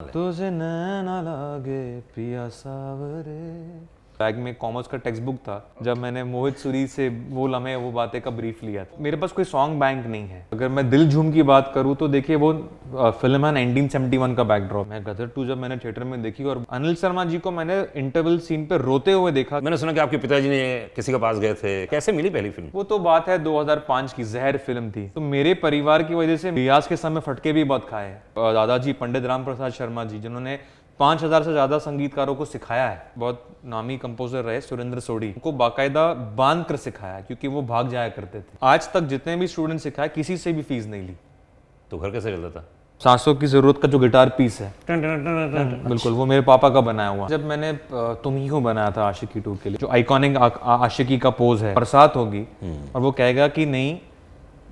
तुझे नैना लागे पिया सावरे। बैग में कॉमर्स का टेक्स्ट बुक था जब मैंने मोहित सूरी से वो लम्हे वो बातें का ब्रीफ लिया था। मेरे पास कोई सॉन्ग बैंक नहीं है। अगर मैं दिल झूम की बात करूँ तो देखिए वो फिल्म है 1971 का बैकड्रॉप। मैं गदर 2 जब मैंने थिएटर में देखी और अनिल शर्मा जी को मैंने इंटरवल सीन पे रोते हुए देखा। मैंने सुना कि आपके पिताजी ने किसी के पास गए थे, कैसे मिली पहली फिल्म? वो तो बात है 2005 की, जहर फिल्म थी। तो मेरे परिवार की वजह से रियाज के समय फटके भी बहुत खाए हैं। दादाजी पंडित राम प्रसाद शर्मा जी जिन्होंने 5000 से ज्यादा संगीतकारों को सिखाया है, बहुत नामी कंपोजर रहे सुरेंद्र सोडी, उनको बाकायदा बांध कर सिखाया क्योंकि वो भाग जाया करते थे। आज तक जितने भी स्टूडेंट सिखाए किसी से भी फीस नहीं ली। तो घर कैसे चलता था? सांसों की जरूरत का जो गिटार पीस है बिल्कुल वो मेरे पापा का बनाया हुआ। जब मैंने तुम ही हो बनाया था आशिकी 2 के लिए, जो आइकॉनिक आशिकी का पोज है, बरसात होगी और वो कहेगा कि नहीं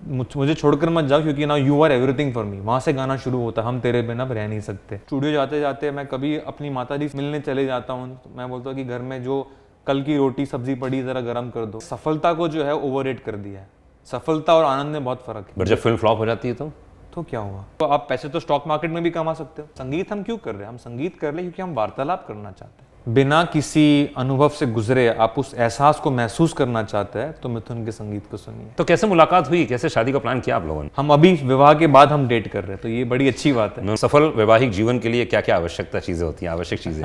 मुझे छोड़कर मत जाओ क्योंकि now you are everything for me, वहां से गाना शुरू होता है, हम तेरे बिना रह नहीं सकते। स्टूडियो जाते जाते मैं कभी अपनी माताजी से मिलने चले जाता हूँ तो मैं बोलता हूँ कि घर में जो कल की रोटी सब्जी पड़ी जरा गर्म कर दो। सफलता को जो है ओवररेट कर दिया है। सफलता और आनंद में बहुत फर्क है। बट जब फिल्म फ्लॉप हो जाती है तो क्या हुआ? तो आप पैसे तो स्टॉक मार्केट में भी कमा सकते हो। संगीत हम क्यों कर रहे हैं? हम संगीत कर रहे हैं क्योंकि हम वार्तालाप करना चाहते हैं। बिना किसी अनुभव से गुजरे आप उस एहसास को महसूस करना चाहते हैं तो मिथुन के संगीत को सुनिए। तो कैसे मुलाकात हुई, कैसे शादी का प्लान किया आप लोगों ने? हम अभी विवाह के बाद हम डेट कर रहे हैं तो ये बड़ी अच्छी बात है। सफल वैवाहिक जीवन के लिए क्या क्या आवश्यकता चीजें होती हैं, आवश्यक चीजें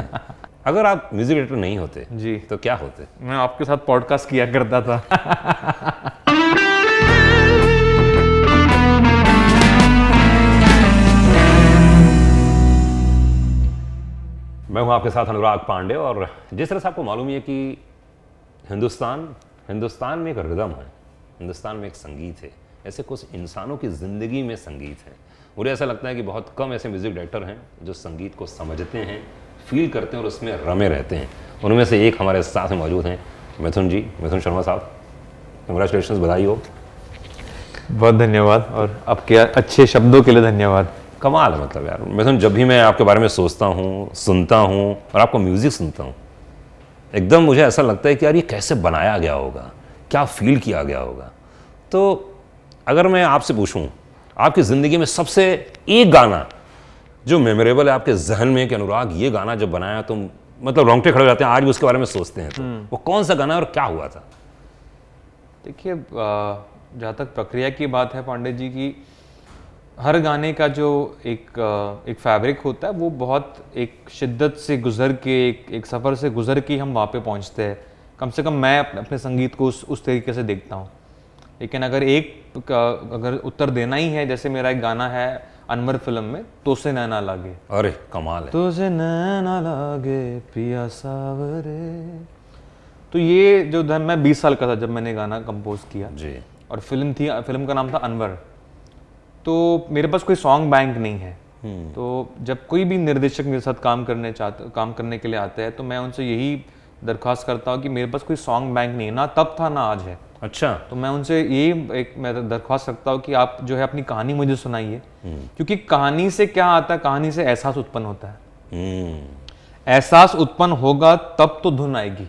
अगर आप म्यूजिक डायरेक्टर नहीं होते जी तो क्या होते? मैं आपके साथ पॉडकास्ट किया करता था। मैं हूं आपके साथ अनुराग पांडे और जिस तरह से आपको मालूम है कि हिंदुस्तान में एक रिदम है, हिंदुस्तान में एक संगीत है, ऐसे कुछ इंसानों की ज़िंदगी में संगीत है। मुझे ऐसा लगता है कि बहुत कम ऐसे म्यूज़िक डायरेक्टर हैं जो संगीत को समझते हैं, फील करते हैं और उसमें रमे रहते हैं। उनमें से एक हमारे साथ में मौजूद हैं मिथुन जी, मिथुन शर्मा साहब। कंग्रेचुलेशंस, बधाई हो। बहुत धन्यवाद और आपके अच्छे शब्दों के लिए धन्यवाद। कमाल है मतलब यार मिथुन, जब भी मैं आपके बारे में सोचता हूँ, सुनता हूँ और आपका म्यूज़िक सुनता हूँ, एकदम मुझे ऐसा लगता है कि यार ये कैसे बनाया गया होगा, क्या फील किया गया होगा। तो अगर मैं आपसे पूछूं आपकी ज़िंदगी में सबसे एक गाना जो मेमोरेबल है आपके जहन में कि अनुराग ये गाना जब बनाया तो मतलब रोंगटे खड़े हो जाते हैं, आज भी उसके बारे में सोचते हैं, तो वो कौन सा गाना है और क्या हुआ था? देखिए जहाँ तक प्रक्रिया की बात है पांडे जी की, हर गाने का जो एक फैब्रिक होता है वो बहुत एक शिद्दत से गुजर के एक सफ़र से गुजर के हम वहाँ पे पहुँचते हैं। कम से कम मैं अपने संगीत को उस तरीके से देखता हूँ। लेकिन अगर उत्तर देना ही है, जैसे मेरा एक गाना है अनवर फिल्म में, तुझे नैना लागे। अरे कमाल है। तुझे नैना लागे पिया सावरे। तो ये जो मैं 20 साल का था जब मैंने गाना कंपोज किया जी, और फिल्म का नाम था अनवर। तो मेरे पास कोई सॉन्ग बैंक नहीं है। तो जब कोई भी निर्देशक मेरे साथ काम करने के लिए आते हैं तो मैं उनसे यही दरख्वास्त करता हूँ कि मेरे पास कोई सॉन्ग बैंक नहीं है, ना तब था ना आज है। अच्छा। तो मैं उनसे यही मैं दरख्वास्त रखता हूँ कि आप जो है अपनी कहानी मुझे सुनाइए, क्योंकि कहानी से क्या आता है, कहानी से एहसास उत्पन्न होता है। एहसास उत्पन्न होगा तब तो धुन आएगी।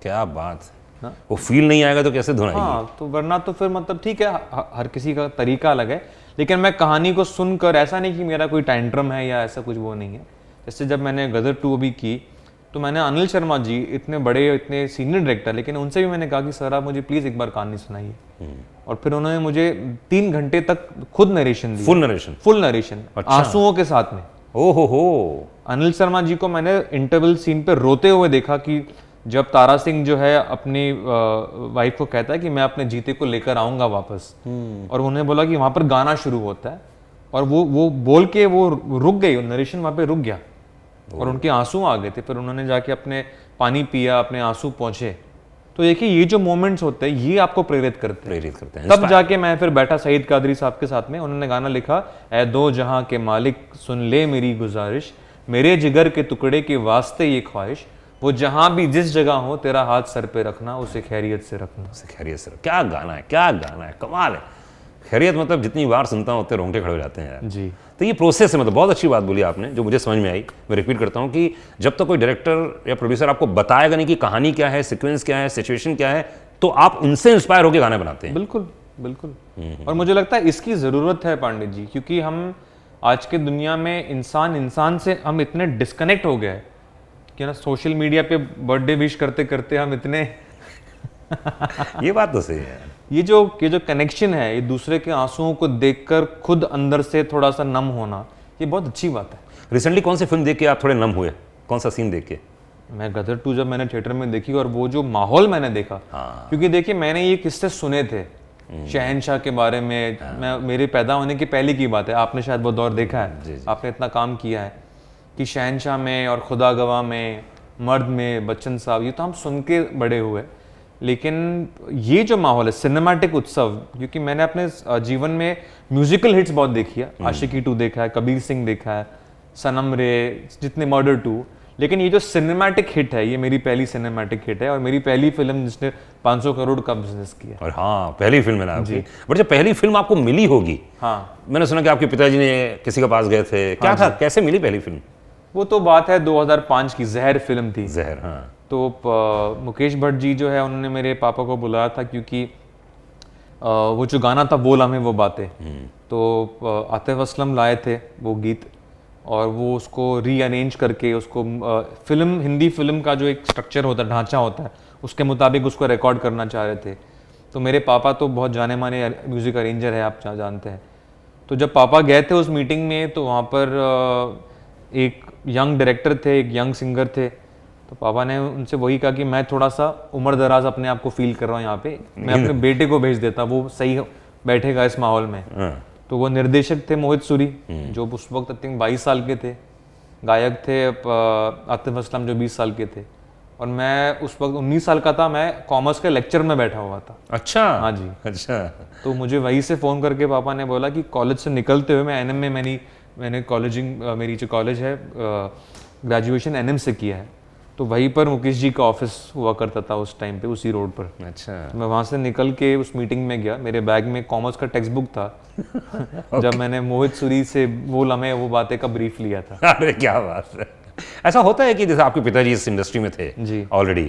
क्या बात है। वो फील नहीं आएगा तो कैसे धुन आएगी? हाँ, तो वरना तो फिर मतलब ठीक है, हर किसी का तरीका अलग है, लेकिन मैं कहानी को सुनकर, ऐसा नहीं कि मेरा कोई टैंट्रम है या ऐसा कुछ वो नहीं है। जैसे जब मैंने गदर 2 अभी की तो मैंने अनिल शर्मा जी, इतने बड़े इतने सीनियर डायरेक्टर, लेकिन उनसे भी मैंने कहा कि सर आप मुझे प्लीज़ एक बार कहानी सुनाइए। और फिर उन्होंने मुझे 3 घंटे तक खुद नरेशन दी। फुल नरेशन अच्छा। आंसुओं के साथ में। ओहो हो। अनिल शर्मा जी को मैंने इंटरवल सीन पे रोते हुए देखा कि जब तारा सिंह जो है अपनी वाइफ को कहता है कि मैं अपने जीते को लेकर आऊंगा वापस, और उन्हें बोला कि वहां पर गाना शुरू होता है और वो बोल के वो रुक गई, नरेशन वहां पे रुक गया और उनके आंसू आ गए थे। फिर उन्होंने जाके अपने पानी पिया, अपने आंसू पहुंचे। तो देखिए ये जो मोमेंट्स होते हैं ये आपको प्रेरित करते हैं। तब जाके मैं फिर बैठा सईद कादरी साहब के साथ में, उन्होंने गाना लिखा, ऐ दो जहां के मालिक सुन ले मेरी गुजारिश, मेरे जिगर के टुकड़े के वास्ते ये ख्वाहिश, वो जहां भी जिस जगह हो तेरा हाथ सर पे रखना, उसे खैरियत से रखना। उसे खैरियत से। क्या गाना है, क्या गाना है, कमाल है। खैरियत मतलब जितनी बार सुनता हूँ उतने रोंगटे खड़े हो जाते हैं यार जी। तो ये प्रोसेस है, मतलब बहुत अच्छी बात बोली आपने जो मुझे समझ में आई। मैं रिपीट करता हूँ कि जब तक कोई डायरेक्टर या प्रोड्यूसर आपको बताएगा नहीं कि कहानी क्या है, सीक्वेंस क्या है, सिचुएशन क्या है, तो आप उनसे इंस्पायर होकर गाने बनाते हैं। बिल्कुल बिल्कुल। और मुझे लगता है इसकी ज़रूरत है पांडे जी, क्योंकि हम आज के दुनिया में इंसान इंसान से हम इतने डिस्कनेक्ट हो गए कि ना सोशल मीडिया पे बर्थडे विश करते करते हम इतने ये बात तो सही है। ये जो कनेक्शन है, ये दूसरे के आंसुओं को देखकर खुद अंदर से थोड़ा सा नम होना, ये बहुत अच्छी बात है। रिसेंटली कौन सी फिल्म देख के आप थोड़े नम हुए? कौन सा सीन देख के? मैं गदर 2 जब मैंने थिएटर में देखी और वो जो माहौल मैंने देखा, क्योंकि देखिए मैंने ये किस्से सुने थे शहनशाह के बारे में, मैं मेरे पैदा होने की पहले की बात है, आपने शायद वो दौर देखा है, आपने इतना काम किया है कि शहनशाह में और खुदा गवाह में, मर्द में, बच्चन साहब, ये तो हम सुन के बड़े हुए। लेकिन ये जो माहौल है सिनेमैटिक उत्सव, क्योंकि मैंने अपने जीवन में म्यूजिकल हिट्स बहुत देखी है, आशिकी 2 देखा है, कबीर सिंह देखा है, सनम रे, जितने मर्डर 2, लेकिन ये जो सिनेमैटिक हिट है, ये मेरी पहली सिनेमैटिक हिट है और मेरी पहली फिल्म जिसने 500 करोड़ का बिजनेस किया। और हाँ, पहली फिल्म है ना आपकी। बट जब पहली फिल्म आपको मिली होगी, हाँ, मैंने सुना कि आपके पिताजी ने किसी के पास गए थे, क्या था, कैसे मिली पहली फिल्म? वो तो बात है 2005 की, जहर फिल्म थी। जहर, हाँ। तो मुकेश भट्ट जी जो है, उन्होंने मेरे पापा को बुलाया था, क्योंकि वो जो गाना था वो लम्हे वो बातें, तो आतिफ असलम लाए थे वो गीत, और वो उसको रीअरेंज करके उसको फिल्म, हिंदी फिल्म का जो एक स्ट्रक्चर होता है, ढांचा होता है, उसके मुताबिक उसको रिकॉर्ड करना चाह रहे थे। तो मेरे पापा तो बहुत जाने माने म्यूज़िक अरेंजर है, आप जानते हैं। तो जब पापा गए थे उस मीटिंग में, तो वहाँ पर एक यंग डायरेक्टर थे, एक यंग सिंगर थे, तो पापा ने उनसे वही कहा कि मैं थोड़ा सा उम्र दराज अपने आप को फील कर रहा हूँ यहाँ पे, मैं अपने बेटे को भेज देता, वो सही बैठेगा इस माहौल में। तो वो निर्देशक थे मोहित सूरी, जो उस वक्त आई थिंक 22 साल के थे, गायक थे आतिफ असलम जो 20 साल के थे, और मैं उस वक्त 19 साल का था, मैं कॉमर्स के लेक्चर में बैठा हुआ था। अच्छा, हाँ जी, अच्छा। तो मुझे वहीं से फ़ोन करके पापा ने बोला कि कॉलेज से निकलते हुए मैं एनएम में, मैंने कॉलेजिंग, मेरी जो कॉलेज है ग्रेजुएशन एनएम से किया है, तो वहीं पर मुकेश जी का ऑफिस हुआ करता था उस टाइम पे, उसी रोड पर। अच्छा। तो मैं वहाँ से निकल के उस मीटिंग में गया, मेरे बैग में कॉमर्स का टेक्स्ट बुक था जब मैंने मोहित सूरी से वो लम्हे वो बातें का ब्रीफ लिया था। अरे क्या बात है। ऐसा होता है कि जैसे आपके पिताजी इस इंडस्ट्री में थे जी, ऑलरेडी,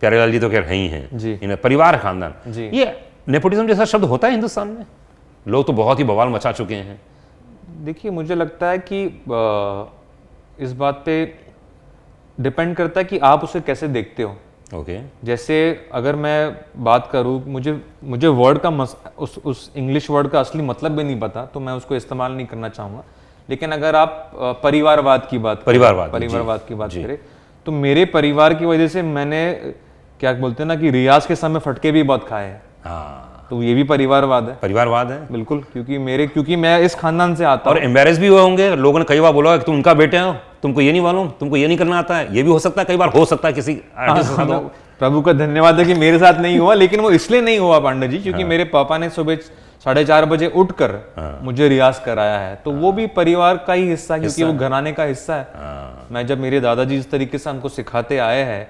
प्यारेलाल जी तो खैर हैं ही हैं जी, इन्हें परिवार खानदान जी, ये नेपोटिज्म जैसा शब्द होता है हिंदुस्तान में? लोग तो बहुत ही बवाल मचा चुके हैं। देखिए मुझे लगता है कि इस बात पे डिपेंड करता है कि आप उसे कैसे देखते हो। ओके। जैसे अगर मैं बात करूँ, मुझे वर्ड का उस इंग्लिश वर्ड का असली मतलब भी नहीं पता, तो मैं उसको इस्तेमाल नहीं करना चाहूँगा। लेकिन अगर आप परिवारवाद की बात करें, तो मेरे परिवार की वजह से मैंने, क्या बोलते हैं ना, कि रियाज के समय फटके भी बहुत खाए हैं। हाँ, तो ये भी परिवारवाद है। परिवारवाद है बिल्कुल, क्योंकि मैं इस खानदान से आता हूँ। और एम्बेरस भी हुए होंगे, लोगों ने कई बार बोला कि तुम उनका बेटे हो, तुमको ये नहीं मालूम, तुमको ये नहीं करना आता है। ये भी हो सकता है, कई बार हो सकता है किसी आर्टिस्ट के साथ हो। प्रभु का धन्यवाद है कि मेरे साथ नहीं हुआ, लेकिन वो इसलिए नहीं हुआ पांडे जी, क्योंकि मेरे पापा ने सुबह 4:30 बजे उठकर मुझे रियाज कराया है। तो वो भी परिवार का ही हिस्सा है, क्योंकि वो घराने का हिस्सा है। मैं जब मेरे दादाजी इस तरीके से हमको सिखाते आए हैं,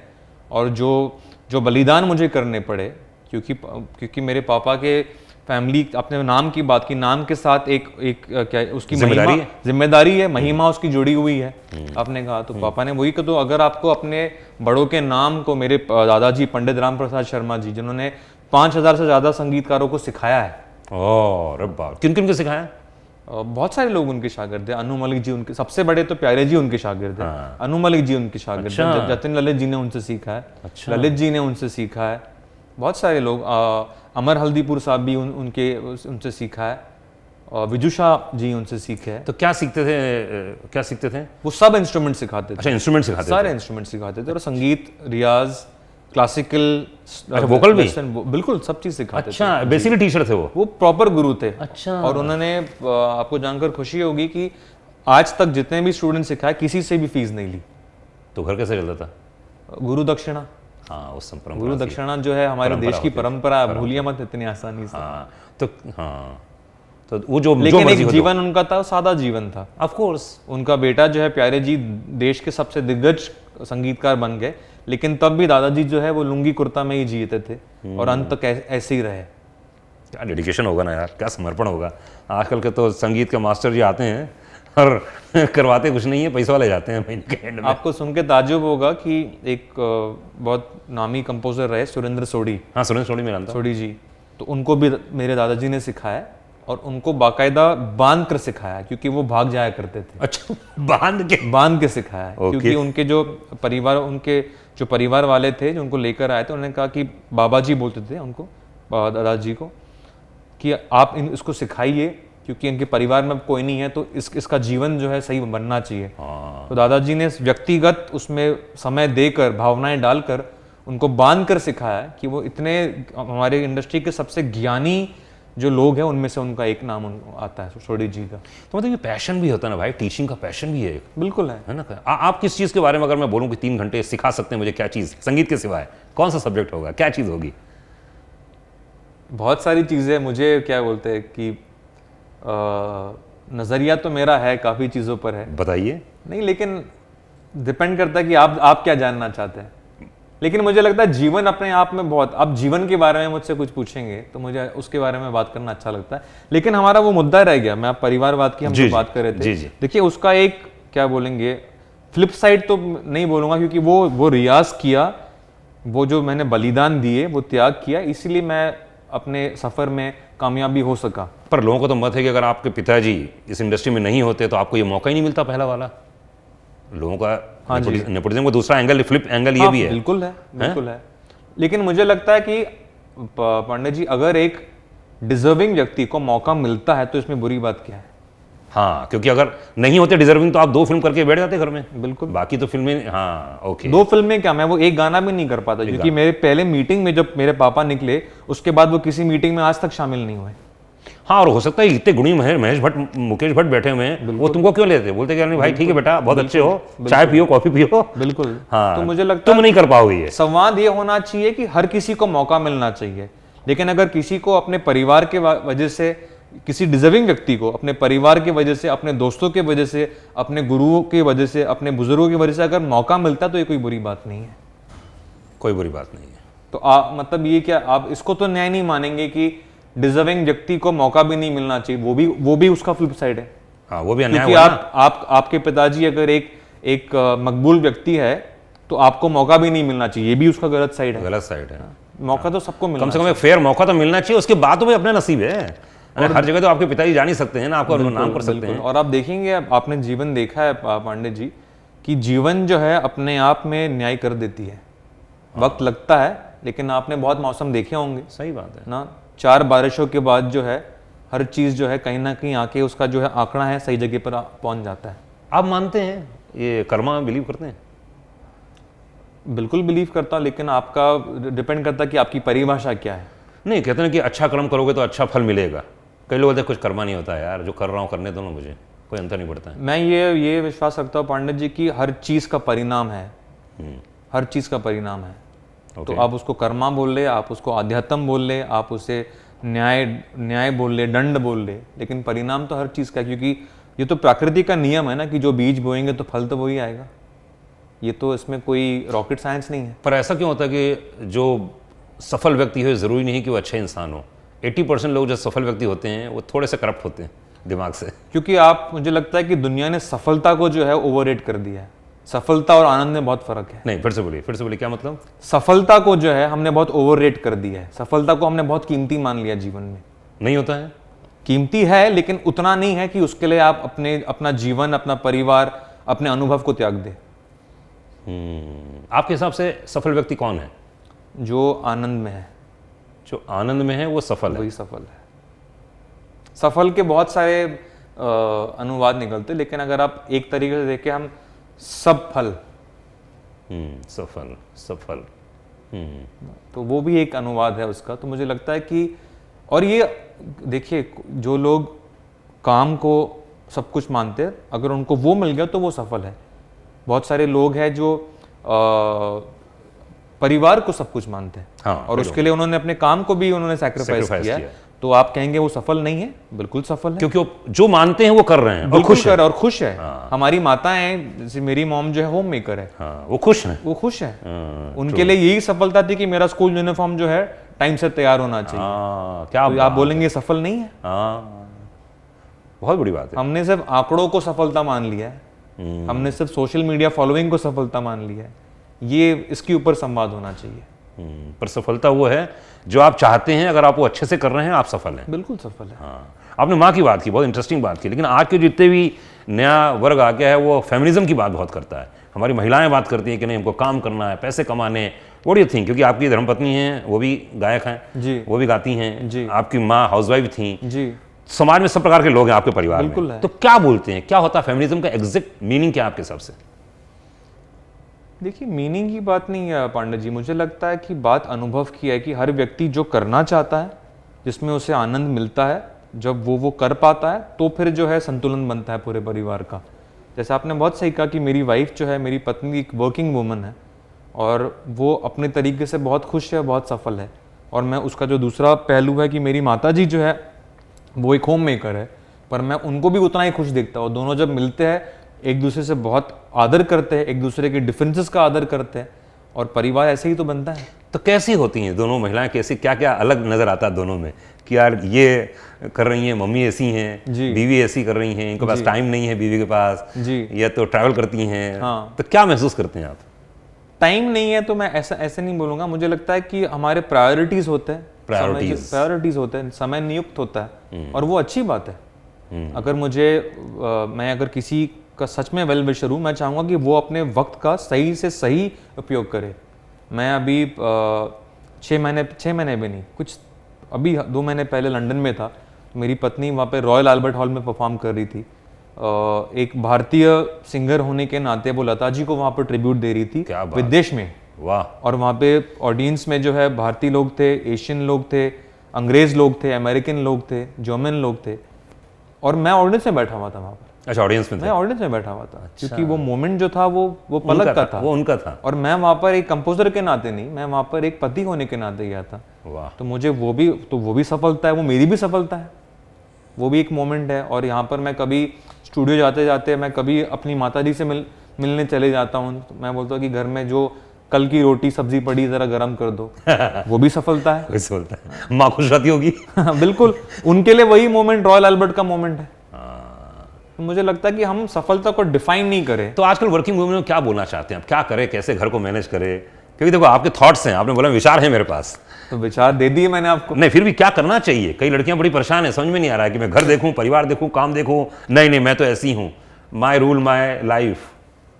और जो बलिदान मुझे करने पड़े, क्योंकि मेरे पापा के फैमिली, अपने नाम की बात की, नाम के साथ एक क्या उसकी जिम्मेदारी है, महिमा उसकी जुड़ी हुई है। आपने कहा तो पापा ने वही कहा, तो अगर आपको अपने बड़ों के नाम को, मेरे दादाजी पंडित राम प्रसाद शर्मा जी, जिन्होंने 5000 से ज्यादा संगीतकारों को सिखाया है। अरे बाप, किन किन को सिखाया? बहुत सारे लोग उनके शागिर्द थे। अनु मलिक जी उनके सबसे बड़े, तो प्यारे जी उनके शागिर्द थे। अनु मलिक जी उनके शागिर्द थे। जतिन ललित जी ने उनसे सीखा है, ललित जी ने उनसे सीखा है, बहुत सारे लोग, अमर हल्दीपुर साहब भी उनसे सीखा है, और विजुषा जी उनसे सीखे हैं। तो क्या सीखते थे? वो सब इंस्ट्रूमेंट सिखाते थे। अच्छा, इंस्ट्रूमेंट सिखाते थे? सारे इंस्ट्रूमेंट सिखाते थे, और संगीत, रियाज, क्लासिकल, वोकल भी, बिल्कुल सब चीज सिखाते थे। अच्छा, बेसिकली टीचर थे वो प्रॉपर गुरु थे। अच्छा। और उन्होंने, आपको जानकर खुशी होगी कि आज तक जितने भी स्टूडेंट सिखाए, किसी से भी फीस नहीं ली। तो घर कैसे चलता था? गुरु दक्षिणा। हाँ, उस परंपरा, गुरु दक्षिणा जो है हमारे देश की परंपरा, भूलिए मत इतनी आसानी से। तो वो जो लेकिन एक जीवन उनका था, सादा जीवन था। ऑफ कोर्स उनका बेटा जो है प्यारे जी, देश के सबसे दिग्गज संगीतकार बन गए, लेकिन तब भी दादाजी जो है वो लुंगी कुर्ता में ही जीते थे, और अंत तक ऐसे ही रहे। क्या डेडिकेशन होगा ना यार, क्या समर्पण होगा। आजकल के तो संगीत के मास्टर जी आते हैं और करवाते कुछ नहीं है, पैसा वाले जाते हैं महीने के एंड में। आपको सुन के ताज्जुब होगा कि एक बहुत नामी कंपोजर रहे, सुरेंद्र सोडी। हाँ, सुरेंद्र सोडी में जानता हूं। सोडी जी, तो उनको भी मेरे दादाजी ने सिखाया। और उनको बाकायदा बांध कर सिखाया, क्योंकि वो भाग जाया करते थे। अच्छा, बांध के सिखाया है। Okay. क्योंकि उनके जो परिवार वाले थे जो उनको लेकर आए थे, उन्होंने कहा कि बाबा जी बोलते थे उनको, दादाजी को, कि आप इसको सिखाइए, क्योंकि इनके परिवार में अब कोई नहीं है, तो इसका जीवन जो है सही बनना चाहिए। तो दादाजी ने व्यक्तिगत उसमें समय देकर, भावनाएं डालकर उनको बांध कर सिखाया कि वो इतने, हमारे इंडस्ट्री के सबसे ज्ञानी जो लोग हैं उनमें से उनका एक नाम आता है सोडी जी का। तो मतलब ये पैशन भी होता है ना भाई, टीचिंग का पैशन भी है एक। बिल्कुल है ना। आप किस चीज़ के बारे में अगर मैं बोलूँ कि 3 घंटे सिखा सकते हैं मुझे, क्या चीज़ संगीत के सिवाय कौन सा सब्जेक्ट होगा, क्या चीज़ होगी? बहुत सारी चीज़ें। मुझे क्या बोलते हैं कि नज़रिया तो मेरा है, काफ़ी चीज़ों पर है। बताइए। नहीं, लेकिन डिपेंड करता है कि आप क्या जानना चाहते हैं। लेकिन मुझे लगता है जीवन अपने आप में बहुत, आप जीवन के बारे में मुझसे कुछ पूछेंगे तो मुझे उसके बारे में बात करना अच्छा लगता है। लेकिन हमारा वो मुद्दा रह गया, मैं परिवारवाद की हम जो बात कर रहे थे, देखिए उसका एक क्या बोलेंगे फ्लिप साइड तो नहीं बोलूँगा, क्योंकि वो रियाज किया, वो जो मैंने बलिदान दिए, वो त्याग किया, इसीलिए मैं अपने सफ़र में कामयाबी हो सका। पर लोगों को तो मत है कि अगर आपके पिताजी इस इंडस्ट्री में नहीं होते तो आपको ये मौका ही नहीं मिलता पहला वाला। लोगों का नेपोटिज्म का दूसरा एंगल, फ्लिप एंगल ये भी है। बिल्कुल है, बिल्कुल है। लेकिन मुझे लगता है कि पंडित जी, अगर एक डिजर्विंग व्यक्ति को मौका मिलता है तो इसमें बुरी बात क्या है? हाँ, क्योंकि अगर नहीं होते डिजर्विंग तो आप 2 फिल्म करके बैठ जाते घर में। बिल्कुल। बाकी तो फिल्में, हाँ ओके, 2 फिल्में क्या, मैं वो एक गाना भी नहीं कर पाता, क्योंकि मेरे पहले मीटिंग में जब मेरे पापा निकले, उसके बाद वो किसी मीटिंग में आज तक शामिल नहीं हुए। हाँ, और हो सकता है इतने गुणी महेश भट्ट, मुकेश भट्ट बैठे हुए हैं, वो तुमको क्यों लेते? बोलते क्या नहीं भाई, ठीक है बेटा, बहुत अच्छे हो, चाय पियो, कॉफी पियो। बिल्कुल। हाँ, तो मुझे लगता है तुम नहीं कर पाओगे ये। संवाद ये होना चाहिए कि हर किसी को मौका मिलना चाहिए, लेकिन अगर किसी को अपने परिवार के वजह से, किसी डिजर्विंग व्यक्ति को अपने परिवार की वजह से, अपने दोस्तों की वजह से, अपने गुरुओं की वजह से, अपने बुजुर्गों की वजह से अगर मौका मिलता तो ये कोई बुरी बात नहीं है। कोई बुरी बात नहीं है। तो मतलब ये क्या, आप इसको तो न्याय नहीं मानेंगे कि डिजर्विंग व्यक्ति को मौका भी नहीं मिलना चाहिए? वो भी उसका फ्लिप साइड है। हाँ, वो भी अन्याय हुआ ना। आपके पिताजी अगर एक मकबूल व्यक्ति है तो आपको मौका भी नहीं मिलना चाहिए, ये भी उसका गलत साइड है। गलत साइड है। मौका तो सबको मिलना, कम से कम एक फेयर मौका तो मिलना चाहिए, उसके बाद तो भाई अपना नसीब है। और हर जगह तो आपके पिताजी जा नहीं सकते हैं ना, आपको नाम कर सकते हैं। और आप देखेंगे, आपने जीवन देखा है पांडे जी, कि जीवन जो है अपने आप में न्याय कर देती है। वक्त लगता है, लेकिन आपने बहुत मौसम देखे होंगे। सही बात है ना, 4 बारिशों के बाद जो है हर चीज जो है कहीं ना कहीं आके उसका जो है आंकड़ा है सही जगह पर पहुंच जाता है। आप मानते हैं ये कर्मा, बिलीव करते हैं? बिल्कुल बिलीव करता हूँ, लेकिन आपका डिपेंड करता है कि आपकी परिभाषा क्या है। नहीं, कहते हैं कि अच्छा कर्म करोगे तो अच्छा फल मिलेगा। कई लोग कहते हैं कुछ कर्मा नहीं होता यार, जो कर रहा हूँ करने दो ना, मुझे कोई अंतर नहीं पड़ता है। मैं ये विश्वास रखता हूँ पंडित जी की हर चीज का परिणाम है, हर चीज का परिणाम है। तो आप उसको कर्मा बोल ले, आप उसको आध्यात्म बोल ले, आप उसे न्याय बोल ले, दंड बोल ले, लेकिन परिणाम तो हर चीज का है, क्योंकि ये तो प्रकृति का नियम है ना कि जो बीज बोएंगे तो फल तो वही आएगा। ये तो इसमें कोई रॉकेट साइंस नहीं है। पर ऐसा क्यों होता है कि जो सफल व्यक्ति हो जरूरी नहीं कि वो अच्छे इंसान हो? 80% लोग जो सफल व्यक्ति होते हैं वो थोड़े से करप्ट होते हैं दिमाग से। क्योंकि मुझे लगता है कि दुनिया ने सफलता को जो है ओवररेट कर दिया है। सफलता और आनंद में बहुत फर्क है। नहीं, फिर से बोलिए क्या मतलब? सफलता को जो है हमने बहुत ओवररेट कर दिया है। सफलता को हमने बहुत कीमती मान लिया जीवन में। नहीं होता है, कीमती है, लेकिन उतना नहीं है कि उसके लिए आप अपना जीवन, अपना परिवार, अपने अनुभव को त्याग दे। आपके हिसाब से सफल व्यक्ति कौन है? जो आनंद में है। जो आनंद में है वो सफल है। वही सफल है। सफल के बहुत सारे अनुवाद निकलते, लेकिन अगर आप एक तरीके से देखें, हम सब फल, सफल तो वो भी एक अनुवाद है उसका। तो मुझे लगता है कि, और ये देखिए, जो लोग काम को सब कुछ मानते हैं, अगर उनको वो मिल गया तो वो सफल है। बहुत सारे लोग हैं जो परिवार को सब कुछ मानते हैं, हाँ, और उसके लिए उन्होंने अपने काम को भी उन्होंने सैक्रिफाइस किया है। तो आप कहेंगे वो सफल नहीं है? बिल्कुल सफल है, क्योंकि वो जो मानते हैं वो कर रहे हैं और खुश है। हाँ। हमारी माताएं, जैसे मेरी मॉम जो है होम मेकर है, हाँ, वो खुश है, उनके लिए यही सफलता थी कि मेरा स्कूल यूनिफॉर्म जो है टाइम से तैयार होना चाहिए। क्या तो आप बोलेंगे सफल नहीं है? बहुत बड़ी बात है। हमने सिर्फ आंकड़ों को सफलता मान लिया है, हमने सिर्फ सोशल मीडिया फॉलोइंग को सफलता मान लिया है। ये इसके ऊपर संवाद होना चाहिए। पर सफलता वो है जो आप चाहते हैं, अगर आप वो अच्छे से कर रहे हैं आप सफल हैं। बिल्कुल सफल है। हाँ, आपने माँ की बात की, बहुत इंटरेस्टिंग बात की, लेकिन आज के जितने भी नया वर्ग आ गया है वो फेमिनिज्म की बात बहुत करता है। हमारी महिलाएं बात करती हैं कि नहीं हमको काम करना है, पैसे कमाने। What do you think? क्योंकि आपकी धर्मपत्नी हैं, वो भी गायक हैं जी, वो भी गाती हैं जी, आपकी माँ हाउसवाइफ थी जी, समाज में सब प्रकार के लोग हैं आपके परिवार बिल्कुल में, है। तो क्या बोलते हैं, क्या होता है फेमिनिज्म का एग्जैक्ट मीनिंग क्या आपके हिसाब से? देखिए मीनिंग की बात नहीं है पांडे जी, मुझे लगता है कि बात अनुभव की है कि हर व्यक्ति जो करना चाहता है, जिसमें उसे आनंद मिलता है, जब वो कर पाता है तो फिर जो है संतुलन बनता है पूरे परिवार का। जैसे आपने बहुत सही कहा कि मेरी वाइफ जो है, मेरी पत्नी एक वर्किंग वुमन है और वो अपने तरीके से बहुत खुश है, बहुत सफल है। और मैं उसका जो दूसरा पहलू है कि मेरी माता जी जो है वो एक होम मेकर है, पर मैं उनको भी उतना ही खुश देखता हूँ। दोनों जब मिलते हैं एक दूसरे से बहुत आदर करते हैं, एक दूसरे के डिफरेंसेस का आदर करते हैं और परिवार ऐसे ही तो बनता है। तो कैसी होती हैं दोनों महिलाएं, कैसी, क्या क्या अलग नजर आता है दोनों में कि यार ये कर रही हैं, मम्मी ऐसी हैं, जी, बीवी ऐसी कर रही हैं, इनके पास टाइम नहीं है बीवी के पास, जी, या तो ट्रैवल करती हैं, हाँ। तो क्या महसूस करते हैं आप? टाइम नहीं है तो मैं ऐसे नहीं बोलूंगा। मुझे लगता है कि हमारे प्रायोरिटीज होते हैं, प्रायोरिटीज होते हैं, समय नियुक्त होता है और वो अच्छी बात है। अगर मैं अगर किसी का सच में वेल विशर हूँ, मैं चाहूँगा कि वो अपने वक्त का सही से सही उपयोग करे। मैं अभी 6 महीने भी नहीं, कुछ अभी 2 महीने पहले लंदन में था। मेरी पत्नी वहाँ पे रॉयल अल्बर्ट हॉल में परफॉर्म कर रही थी। एक भारतीय सिंगर होने के नाते वो लता जी को वहाँ पर ट्रिब्यूट दे रही थी विदेश में। वाह। और वहाँ पे ऑडियंस में जो है भारतीय लोग थे, एशियन लोग थे, अंग्रेज लोग थे, अमेरिकन लोग थे, जर्मन लोग थे और मैं ऑडियंस में बैठा हुआ था वहाँ पर। अच्छा, ऑडियंस में थे? मैं ऑडियंस में बैठा हुआ था। क्योंकि वो मोमेंट जो था वो पलक का था, वो उनका था। और मैं वहाँ पर एक कंपोजर के नाते नहीं, मैं वहाँ पर एक पति होने के नाते गया था। वाह। तो मुझे वो भी सफलता है, वो मेरी भी सफलता है, वो भी एक मोमेंट है। और यहाँ पर मैं कभी स्टूडियो जाते जाते मैं कभी अपनी माता जी से मिलने चले जाता हूँ। तो मैं बोलता हूँ कि घर में जो कल की रोटी सब्जी पड़ी जरा गर्म कर दो, वो भी सफलता है। सफलता है, माँ खुश रहती होगी। बिल्कुल, उनके लिए वही मोमेंट रॉयल अल्बर्ट का मोमेंट है। तो मुझे लगता है कि हम सफलता को डिफाइन नहीं करें। तो आजकल वर्किंग वुमेन क्या बोलना चाहते हैं आप, क्या करें, कैसे घर को मैनेज करें? क्योंकि देखो आपके थॉट्स हैं, आपने बोला विचार है मेरे पास, तो विचार दे दिए मैंने आपको। नहीं फिर भी क्या करना चाहिए? कई लड़कियां बड़ी परेशान है, समझ में नहीं आ रहा है कि मैं घर देखूं, परिवार देखूं, काम देखूं, नहीं मैं तो ऐसी हूं, माई रूल माई लाइफ।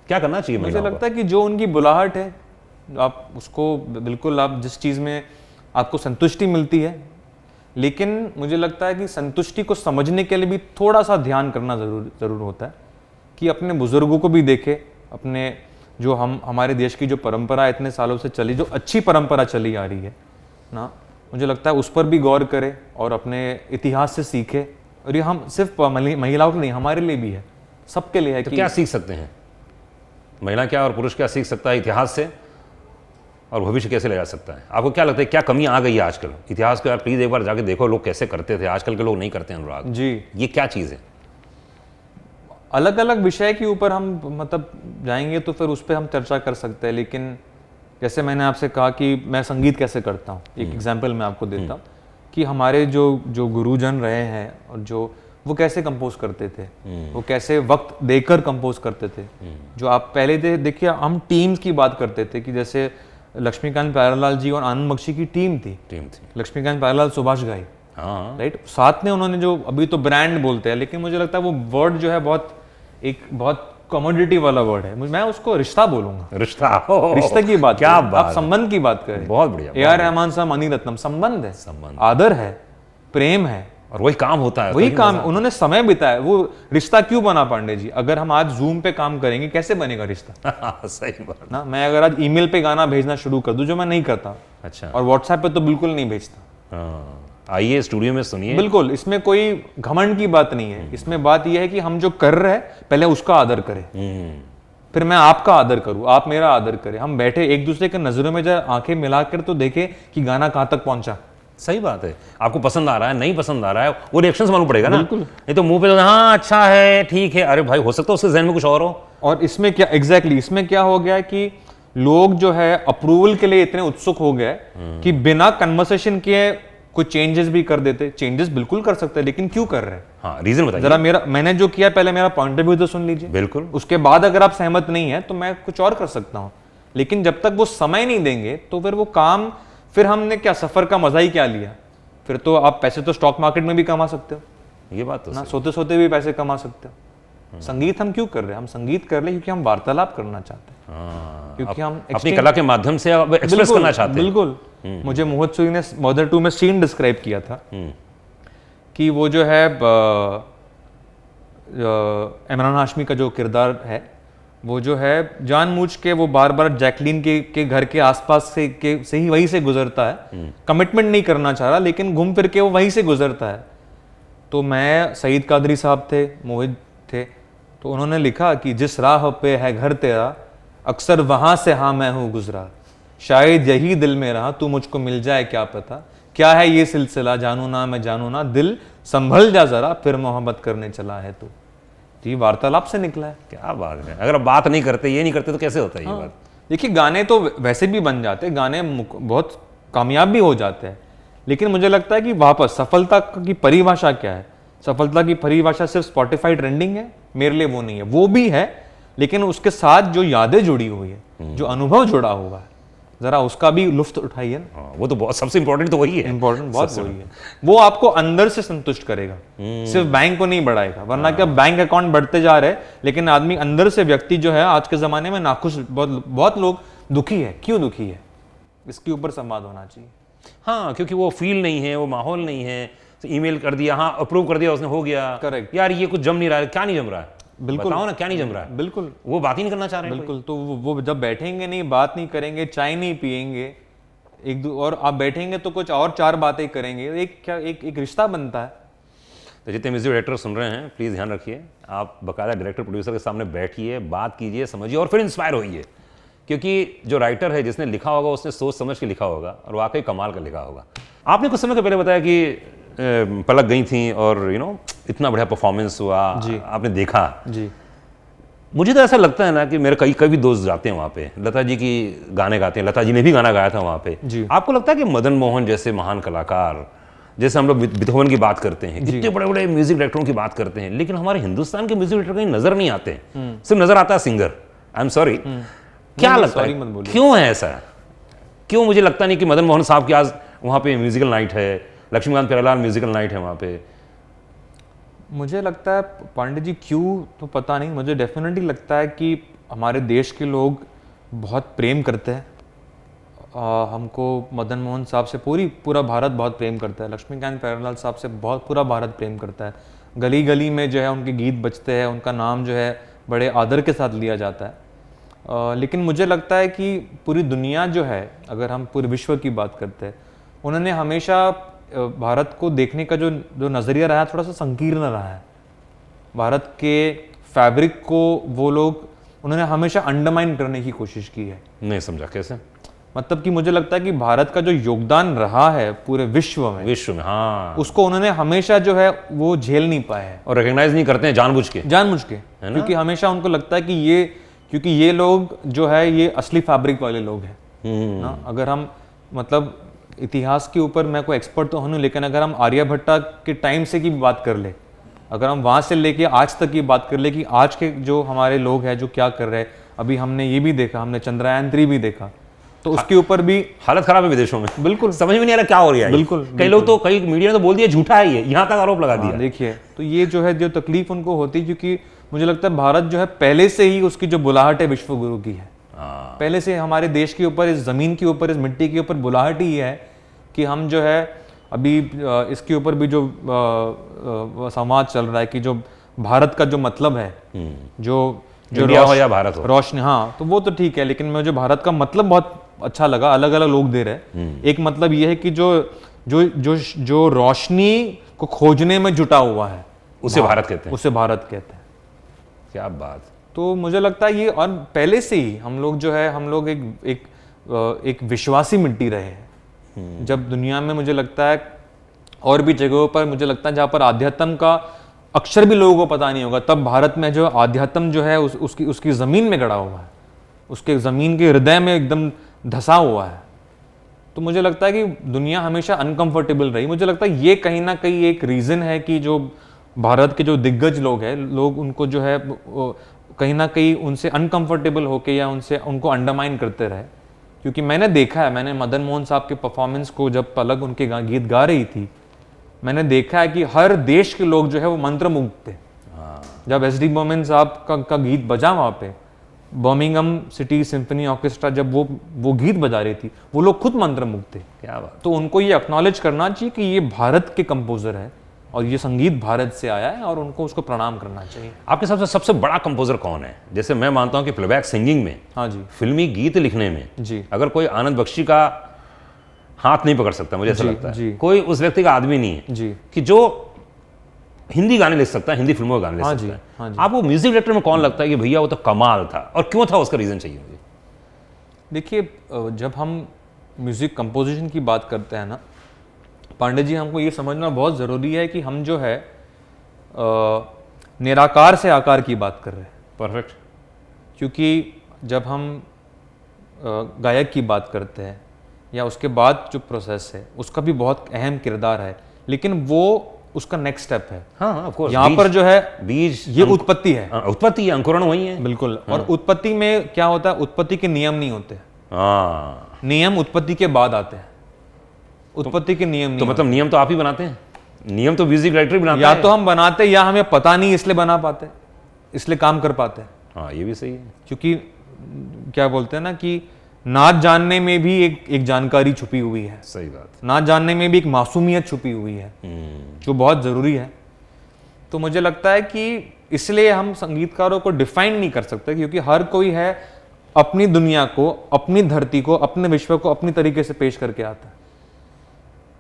क्या करना चाहिए? मुझे लगता है कि जो उनकी बुलाहट है, आप उसको बिल्कुल, आप जिस चीज़ में आपको संतुष्टि मिलती है, लेकिन मुझे लगता है कि संतुष्टि को समझने के लिए भी थोड़ा सा ध्यान करना ज़रूर होता है कि अपने बुजुर्गों को भी देखे, अपने जो हमारे देश की जो परंपरा इतने सालों से चली, जो अच्छी परंपरा चली आ रही है ना, मुझे लगता है उस पर भी गौर करे और अपने इतिहास से सीखे। और ये हम सिर्फ महिलाओं के नहीं, हमारे लिए भी है, सबके लिए है। तो कि क्या सीख सकते हैं महिला, क्या और पुरुष क्या सीख सकता है इतिहास से, और भविष्य कैसे ले जा सकता है? आपको क्या लगता है क्या कमी आ गई है आजकल? इतिहास को यार प्लीज एक बार जाके देखो, लोग कैसे करते थे, आजकल के लोग नहीं करते। अनुराग जी, ये क्या चीज़ है? अलग अलग विषय के ऊपर हम मतलब जाएंगे तो फिर उस पर हम चर्चा कर सकते हैं। लेकिन जैसे मैंने आपसे कहा कि मैं संगीत कैसे करता हूँ, एक एग्जाम्पल मैं आपको देता हूँ कि हमारे जो गुरुजन रहे हैं और जो वो कैसे कंपोज करते थे, वो कैसे वक्त देकर कंपोज करते थे। जो आप पहले देखिए, हम टीम्स की बात करते थे कि जैसे लक्ष्मीकांत प्यारेलाल जी और आनंद बख्शी की टीम थी। लक्ष्मीकांत प्यारेलाल, सुभाष घाई, हाँ राइट, साथ में उन्होंने जो अभी तो ब्रांड बोलते हैं, लेकिन मुझे लगता है वो वर्ड जो है बहुत कमोडिटी वाला वर्ड है। मैं उसको रिश्ता बोलूंगा। रिश्ते की बात, क्या बात, आप संबंध की बात करें। बहुत बढ़िया। ए.आर. रहमान साहब, मणिरत्नम, संबंध है, आदर है, प्रेम है, और वही काम होता है, वही काम। उन्होंने समय बिताया, वो रिश्ता क्यों बना पांडे जी? अगर हम आज जूम पे काम करेंगे, कैसे बनेगा रिश्ता? सही बात ना, मैं अगर आज ईमेल पे गाना भेजना शुरू कर दूं, जो मैं नहीं करता, अच्छा, और व्हाट्सएप पे तो बिल्कुल नहीं भेजता। आइए स्टूडियो में सुनिए। बिल्कुल, इसमें कोई घमंड की बात नहीं है। इसमें बात यह है कि हम जो कर रहे हैं पहले उसका आदर करें, फिर मैं आपका आदर करूं, आप मेरा आदर करें। हम बैठे एक दूसरे के नजरों में जब आंखें मिलाकर तो देखें कि गाना कहां तक पहुंचा। सही बात है, आपको पसंद आ रहा है, नहीं पसंद आ रहा है, वो रिएक्शन मालूम पड़ेगा ना। बिल्कुल, नहीं तो मुंह पे तो हाँ अच्छा है, ठीक है, अरे भाई हो सकता है उसके जहन में कुछ और हो। और इसमें क्या एग्जैक्टली इसमें क्या हो गया है कि लोग जो है अप्रूवल के लिए इतने उत्सुक हो गए कि बिना कन्वर्सेशन के कुछ चेंजेस भी कर देते। चेंजेस बिल्कुल कर सकते हैं, लेकिन क्यों कर रहे हैं? हाँ, रीजन बताइए जरा। मैंने जो किया, पहले मेरा पॉइंट ऑफ व्यू तो सुन लीजिए। बिल्कुल, उसके बाद अगर आप सहमत नहीं है तो मैं कुछ और कर सकता हूं। लेकिन जब तक वो समय नहीं देंगे तो फिर वो काम, फिर हमने क्या सफर का मजा ही क्या लिया? फिर तो आप पैसे तो स्टॉक मार्केट में भी कमा सकते हो, ये बात तो ना सोते सोते भी पैसे कमा सकते हो। संगीत हम क्यों कर रहे हैं? हम संगीत कर रहे हैं क्योंकि हम वार्तालाप करना चाहते हैं, क्योंकि हम अपनी कला के माध्यम से आप एक्सप्रेस करना चाहते हैं। बिल्कुल। मुझे मोहित सूरी ने मदर 2 में सीन डिस्क्राइब किया था कि वो जो है इमरान हाशमी का जो किरदार है, वो जो है जानबूझ के वो बार बार जैकलीन के घर के आसपास से ही वहीं से गुजरता है, कमिटमेंट नहीं करना चाह रहा लेकिन घूम फिर के वो वहीं से गुजरता है। तो मैं, सईद कादरी साहब थे, मोहित थे, तो उन्होंने लिखा कि जिस राह पे है घर तेरा, अक्सर वहां से हाँ मैं हूं गुजरा, शायद यही दिल में रहा, तू मुझको मिल जाए क्या पता, क्या है ये सिलसिला, जानू ना मैं जानू ना, दिल संभल जा जरा, फिर मोहब्बत करने चला है तू। ये वार्तालाप से निकला है। क्या बात है, अगर आप बात नहीं करते, ये नहीं करते तो कैसे होता है ये बात? देखिए गाने तो वैसे भी बन जाते हैं, गाने बहुत कामयाब भी हो जाते हैं, लेकिन मुझे लगता है कि वापस सफलता की परिभाषा क्या है? सफलता की परिभाषा सिर्फ स्पॉटिफाई ट्रेंडिंग है? मेरे लिए वो नहीं है, वो भी है, लेकिन उसके साथ जो यादें जुड़ी हुई है, जो अनुभव जुड़ा हुआ है, जरा उसका भी लुफ्त उठाइए ना। वो तो बहुत सबसे इंपॉर्टेंट तो वही है, इंपॉर्टेंट बहुत वही है। वो आपको अंदर से संतुष्ट करेगा, सिर्फ बैंक को नहीं बढ़ाएगा। वरना क्या बैंक अकाउंट बढ़ते जा रहे हैं, लेकिन आदमी अंदर से, व्यक्ति जो है आज के जमाने में नाखुश, बहुत लोग दुखी है। क्यों दुखी है? इसके ऊपर संवाद होना चाहिए। हाँ, क्योंकि वो फील नहीं है, वो माहौल नहीं है। तो ईमेल कर दिया, हाँ अप्रूव कर दिया उसने, हो गया। करेक्ट। यार ये कुछ जम नहीं रहा है, क्या नहीं जम रहा है? बिल्कुल बताओ ना, क्या नहीं जम रहा है? बिल्कुल, वो बात ही नहीं करना चाह रहे हैं। बिल्कुल। तो वो जब बैठेंगे नहीं, बात नहीं करेंगे, चाय नहीं पियेंगे और आप बैठेंगे तो कुछ और 4 बातें करेंगे, एक रिश्ता बनता है। तो जितने म्यूजिक डायरेक्टर सुन रहे हैं, प्लीज़ ध्यान रखिए, आप बाकायदा डायरेक्टर प्रोड्यूसर के सामने बैठिए, बात कीजिए, समझिए और फिर इंस्पायर होइए। क्योंकि जो राइटर है, जिसने लिखा होगा, उसने सोच समझ के लिखा होगा और वाकई कमाल का लिखा होगा। आपने कुछ समय पहले बताया कि पलक गई थी और इतना बढ़िया परफॉर्मेंस हुआ, आपने देखा जी। मुझे तो ऐसा लगता है ना कि मेरे कई कभी दोस्त जाते हैं वहाँ पे, लता जी की गाने गाते हैं, लता जी ने भी गाना गाया था वहाँ पे जी। आपको लगता है कि मदन मोहन जैसे महान कलाकार, जैसे हम लोग बीथोवन की बात करते हैं, इतने बड़े बड़े म्यूजिक डायरेक्टरों की बात करते हैं, लेकिन हमारे हिंदुस्तान के म्यूजिक डायरेक्टर कहीं नजर नहीं आते हैं, सिर्फ नजर आता है सिंगर। आई एम सॉरी, क्या लगता है क्यों है ऐसा? क्यों? मुझे लगता नहीं कि मदन मोहन साहब की आज वहाँ पे म्यूजिकल नाइट है, लक्ष्मीकांत प्यारेलाल म्यूजिकल नाइट है वहाँ पे। मुझे लगता है पांडे जी, क्यों तो पता नहीं, मुझे डेफिनेटली लगता है कि हमारे देश के लोग बहुत प्रेम करते हैं। हमको मदन मोहन साहब से पूरा भारत बहुत प्रेम करता है, लक्ष्मीकांत प्यारेलाल साहब से बहुत पूरा भारत प्रेम करता है। गली गली में जो है उनके गीत बजते हैं, उनका नाम जो है बड़े आदर के साथ लिया जाता है। लेकिन मुझे लगता है कि पूरी दुनिया जो है, अगर हम पूरे विश्व की बात करते हैं, उन्होंने हमेशा भारत को देखने का जो नज़रिया रहा है, थोड़ा सा संकीर्ण रहा है। भारत के फैब्रिक को वो लोग, उन्होंने हमेशा अंडरमाइन करने की कोशिश की है। नहीं समझा, कैसे? मतलब कि मुझे लगता है कि भारत का जो योगदान रहा है पूरे विश्व में, हाँ, उसको उन्होंने हमेशा जो है वो झेल नहीं पाए हैं और रिकॉग्नाइज नहीं करते हैं जानबूझ के, क्योंकि हमेशा उनको लगता है कि क्योंकि ये लोग जो है ये असली फैब्रिक वाले लोग हैं ना। अगर हम मतलब इतिहास के ऊपर, मैं कोई एक्सपर्ट तो हूँ, लेकिन अगर हम आर्यभट्टा के टाइम से की बात कर ले, अगर हम वहाँ से लेके आज तक की बात कर ले कि आज के जो हमारे लोग हैं जो क्या कर रहे हैं, अभी हमने ये भी देखा, हमने चंद्रयान 3 भी देखा, तो उसके ऊपर भी हालत खराब है विदेशों में। बिल्कुल समझ में नहीं आ रहा क्या हो रहा है। बिल्कुल, कई लोग तो, कई मीडिया ने तो बोल दिया झूठा है, ये यहाँ तक आरोप लगा दिया। देखिए, तो ये जो है जो तकलीफ उनको होती है, क्योंकि मुझे लगता है भारत जो है पहले से ही उसकी जो बुलाहट है विश्व गुरु की है। पहले से हमारे देश के ऊपर, इस जमीन के ऊपर, इस मिट्टी के ऊपर बुलाहट ही है कि हम जो है अभी इसके ऊपर भी जो संवाद चल रहा है कि जो भारत का जो मतलब है, जो हो या भारत हो, रोशनी, हाँ, तो वो तो ठीक है, लेकिन मुझे भारत का मतलब बहुत अच्छा लगा, अलग अलग लोग दे रहे हैं। एक मतलब ये है कि जो रोशनी को खोजने में जुटा हुआ है, उसे भारत कहते हैं, उसे भारत कहते हैं। क्या बात। तो मुझे लगता है ये, और पहले से ही हम लोग जो है, हम लोग एक विश्वासी मिट्टी रहे हैं। जब दुनिया में मुझे लगता है और भी जगहों पर, मुझे लगता है जहाँ पर आध्यात्म का अक्षर भी लोगों को पता नहीं होगा, तब भारत में जो आध्यात्म जो है उसकी जमीन में गड़ा हुआ है, उसके जमीन के हृदय में एकदम धसा हुआ है। तो मुझे लगता है कि दुनिया हमेशा अनकंफर्टेबल रही। मुझे लगता है ये कहीं ना कहीं एक रीजन है कि जो भारत के जो दिग्गज लोग हैं, लोग उनको जो है कहीं ना कहीं उनसे अनकंफर्टेबल होके या उनसे उनको अंडरमाइन करते रहे। क्योंकि मैंने देखा है, मैंने मदन मोहन साहब के परफॉर्मेंस को जब पलक उनके गीत गा रही थी, मैंने देखा है कि हर देश के लोग जो है वो मंत्रमुग्ध थे। जब एस डी बर्मन साहब का गीत बजा वहाँ पे, बर्मिंघम सिटी सिम्फनी ऑर्केस्ट्रा जब वो गीत बजा रही थी, वो लोग खुद मंत्रमुग्ध थे। क्या बात। तो उनको ये एक्नॉलेज करना चाहिए कि ये भारत के कंपोजर है और ये संगीत भारत से आया है और उनको उसको प्रणाम करना चाहिए। आपके हिसाब से सबसे बड़ा कंपोजर कौन है? जैसे मैं मानता हूं कि प्लेबैक सिंगिंग में, हाँ जी, फिल्मी गीत लिखने में जी, अगर कोई आनंद बख्शी का हाथ नहीं पकड़ सकता, मुझे ऐसा लगता है जी। कोई उस व्यक्ति का आदमी नहीं है जी, कि जो हिंदी गाने लिख सकता है, हिंदी फिल्मों के गाने लिख हाँ सकता जी, है। हाँ जी। आपको म्यूजिक डायरेक्टर में कौन लगता है कि भैया वो तो कमाल था, और क्यों था, उसका रीजन चाहिए मुझे? देखिए, जब हम म्यूजिक कंपोजिशन की बात करते हैं ना पांडे जी, हमको ये समझना बहुत ज़रूरी है कि हम जो है निराकार से आकार की बात कर रहे हैं। परफेक्ट। क्योंकि जब हम गायक की बात करते हैं या उसके बाद जो प्रोसेस है उसका भी बहुत अहम किरदार है, लेकिन वो उसका नेक्स्ट स्टेप है। हाँ ऑफ कोर्स। यहाँ पर जो है बीज, ये उत्पत्ति है। उत्पत्ति, अंकुरण वही है। बिल्कुल। और उत्पत्ति में क्या होता है, उत्पत्ति के नियम नहीं होते। हाँ, नियम उत्पत्ति के बाद आते हैं, उत्पत्ति के नियम तो नहीं मतलब नियम तो आप ही बनाते हैं? नियम तो म्यूजिक डायरेक्टर होते। बनाता या है। तो हम बनाते या हमें पता नहीं इसलिए बना पाते, इसलिए काम कर पाते हैं। हाँ ये भी सही है। क्योंकि क्या बोलते हैं ना कि ना जानने में भी एक जानकारी छुपी हुई है, सही बात। ना जानने में भी एक मासूमियत छुपी हुई है जो बहुत ज़रूरी है। तो मुझे लगता है कि इसलिए हम संगीतकारों को डिफाइन नहीं कर सकते, क्योंकि हर कोई है अपनी दुनिया को, अपनी धरती को, अपने विश्व को अपनी तरीके से पेश करके आता है।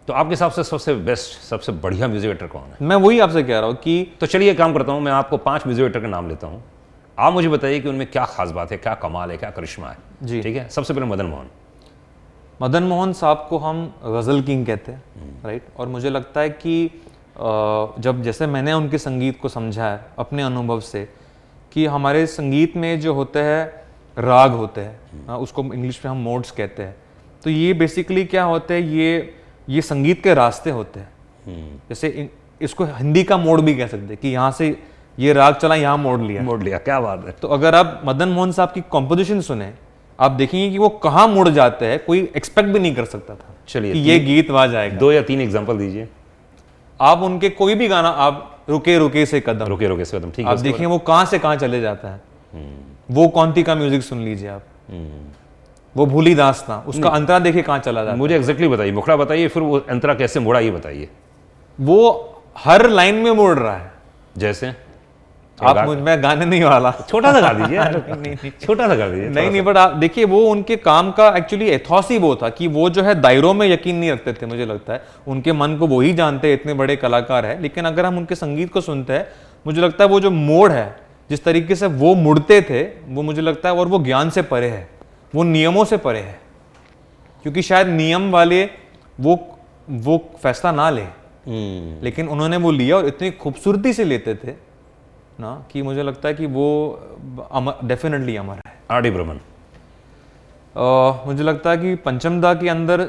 तो आपके हिसाब से सबसे बेस्ट, सबसे बढ़िया म्यूजिक डायरेक्टर कौन है? मैं वही आपसे कह रहा हूँ कि तो चलिए एक काम करता हूँ, मैं आपको 5 म्यूजिक डायरेक्टर के नाम लेता हूँ, आप मुझे बताइए कि उनमें क्या खास बात है, क्या कमाल है, क्या करिश्मा है। जी। ठीक है, सबसे पहले मदन मोहन। मदन मोहन साहब को हम गज़ल किंग कहते हैं, राइट। और मुझे लगता है कि जब जैसे मैंने उनके संगीत को समझा है अपने अनुभव से, कि हमारे संगीत में जो होते हैं राग होते हैं, उसको इंग्लिश में हम मोड्स कहते हैं। तो ये बेसिकली क्या होते हैं, ये संगीत के रास्ते होते हैं। जैसे इसको हिंदी का मोड भी कह सकते हैं कि यहाँ से ये राग चला, यहाँ मोड़ लिया। क्या बात है। तो अगर आप मदन मोहन साहब की कॉम्पोजिशन सुने, आप देखेंगे कि वो कहाँ मुड़ जाते हैं, कोई एक्सपेक्ट भी नहीं कर सकता था चलिए कि ये गीत वहां जाएगा। 2 या 3 एग्जांपल दीजिए। आप उनके कोई भी गाना, आप रुके रुके से कदम, रुके से कदम, ठीक है, आप देखिए वो कहाँ से कहाँ चले जाता है। वो कौंती का म्यूजिक सुन लीजिए आप, वो भूली दास्तां, उसका अंतरा देखिए कहाँ चला जाता है। मुझे एग्जैक्टली बताइए, मुखड़ा बताइए, फिर वो अंतरा कैसे मुड़ा ये बताइए। वो हर लाइन में मुड़ रहा है। जैसे आप मैं गाने नहीं वाला, छोटा सा गा दीजिए। नहीं, छोटा सा कर दीजिए। नहीं, बट आप देखिए वो उनके काम का एक्चुअली एथॉस ही वो था कि वो जो है दायरों में यकीन नहीं रखते थे। मुझे लगता है उनके मन को वो ही जानते हैं, इतने बड़े कलाकार है। लेकिन अगर हम उनके संगीत को सुनते हैं, मुझे लगता है वो जो मोड़ है, जिस तरीके से वो मुड़ते थे, वो मुझे लगता है, और वो ज्ञान से परे है, वो नियमों से परे है। क्योंकि शायद नियम वाले वो फैसला ना ले, लेकिन उन्होंने वो लिया और इतनी खूबसूरती से लेते थे ना कि मुझे लगता है कि वो डेफिनेटली अमर है। आर डी बर्मन। मुझे लगता है कि पंचम दा के अंदर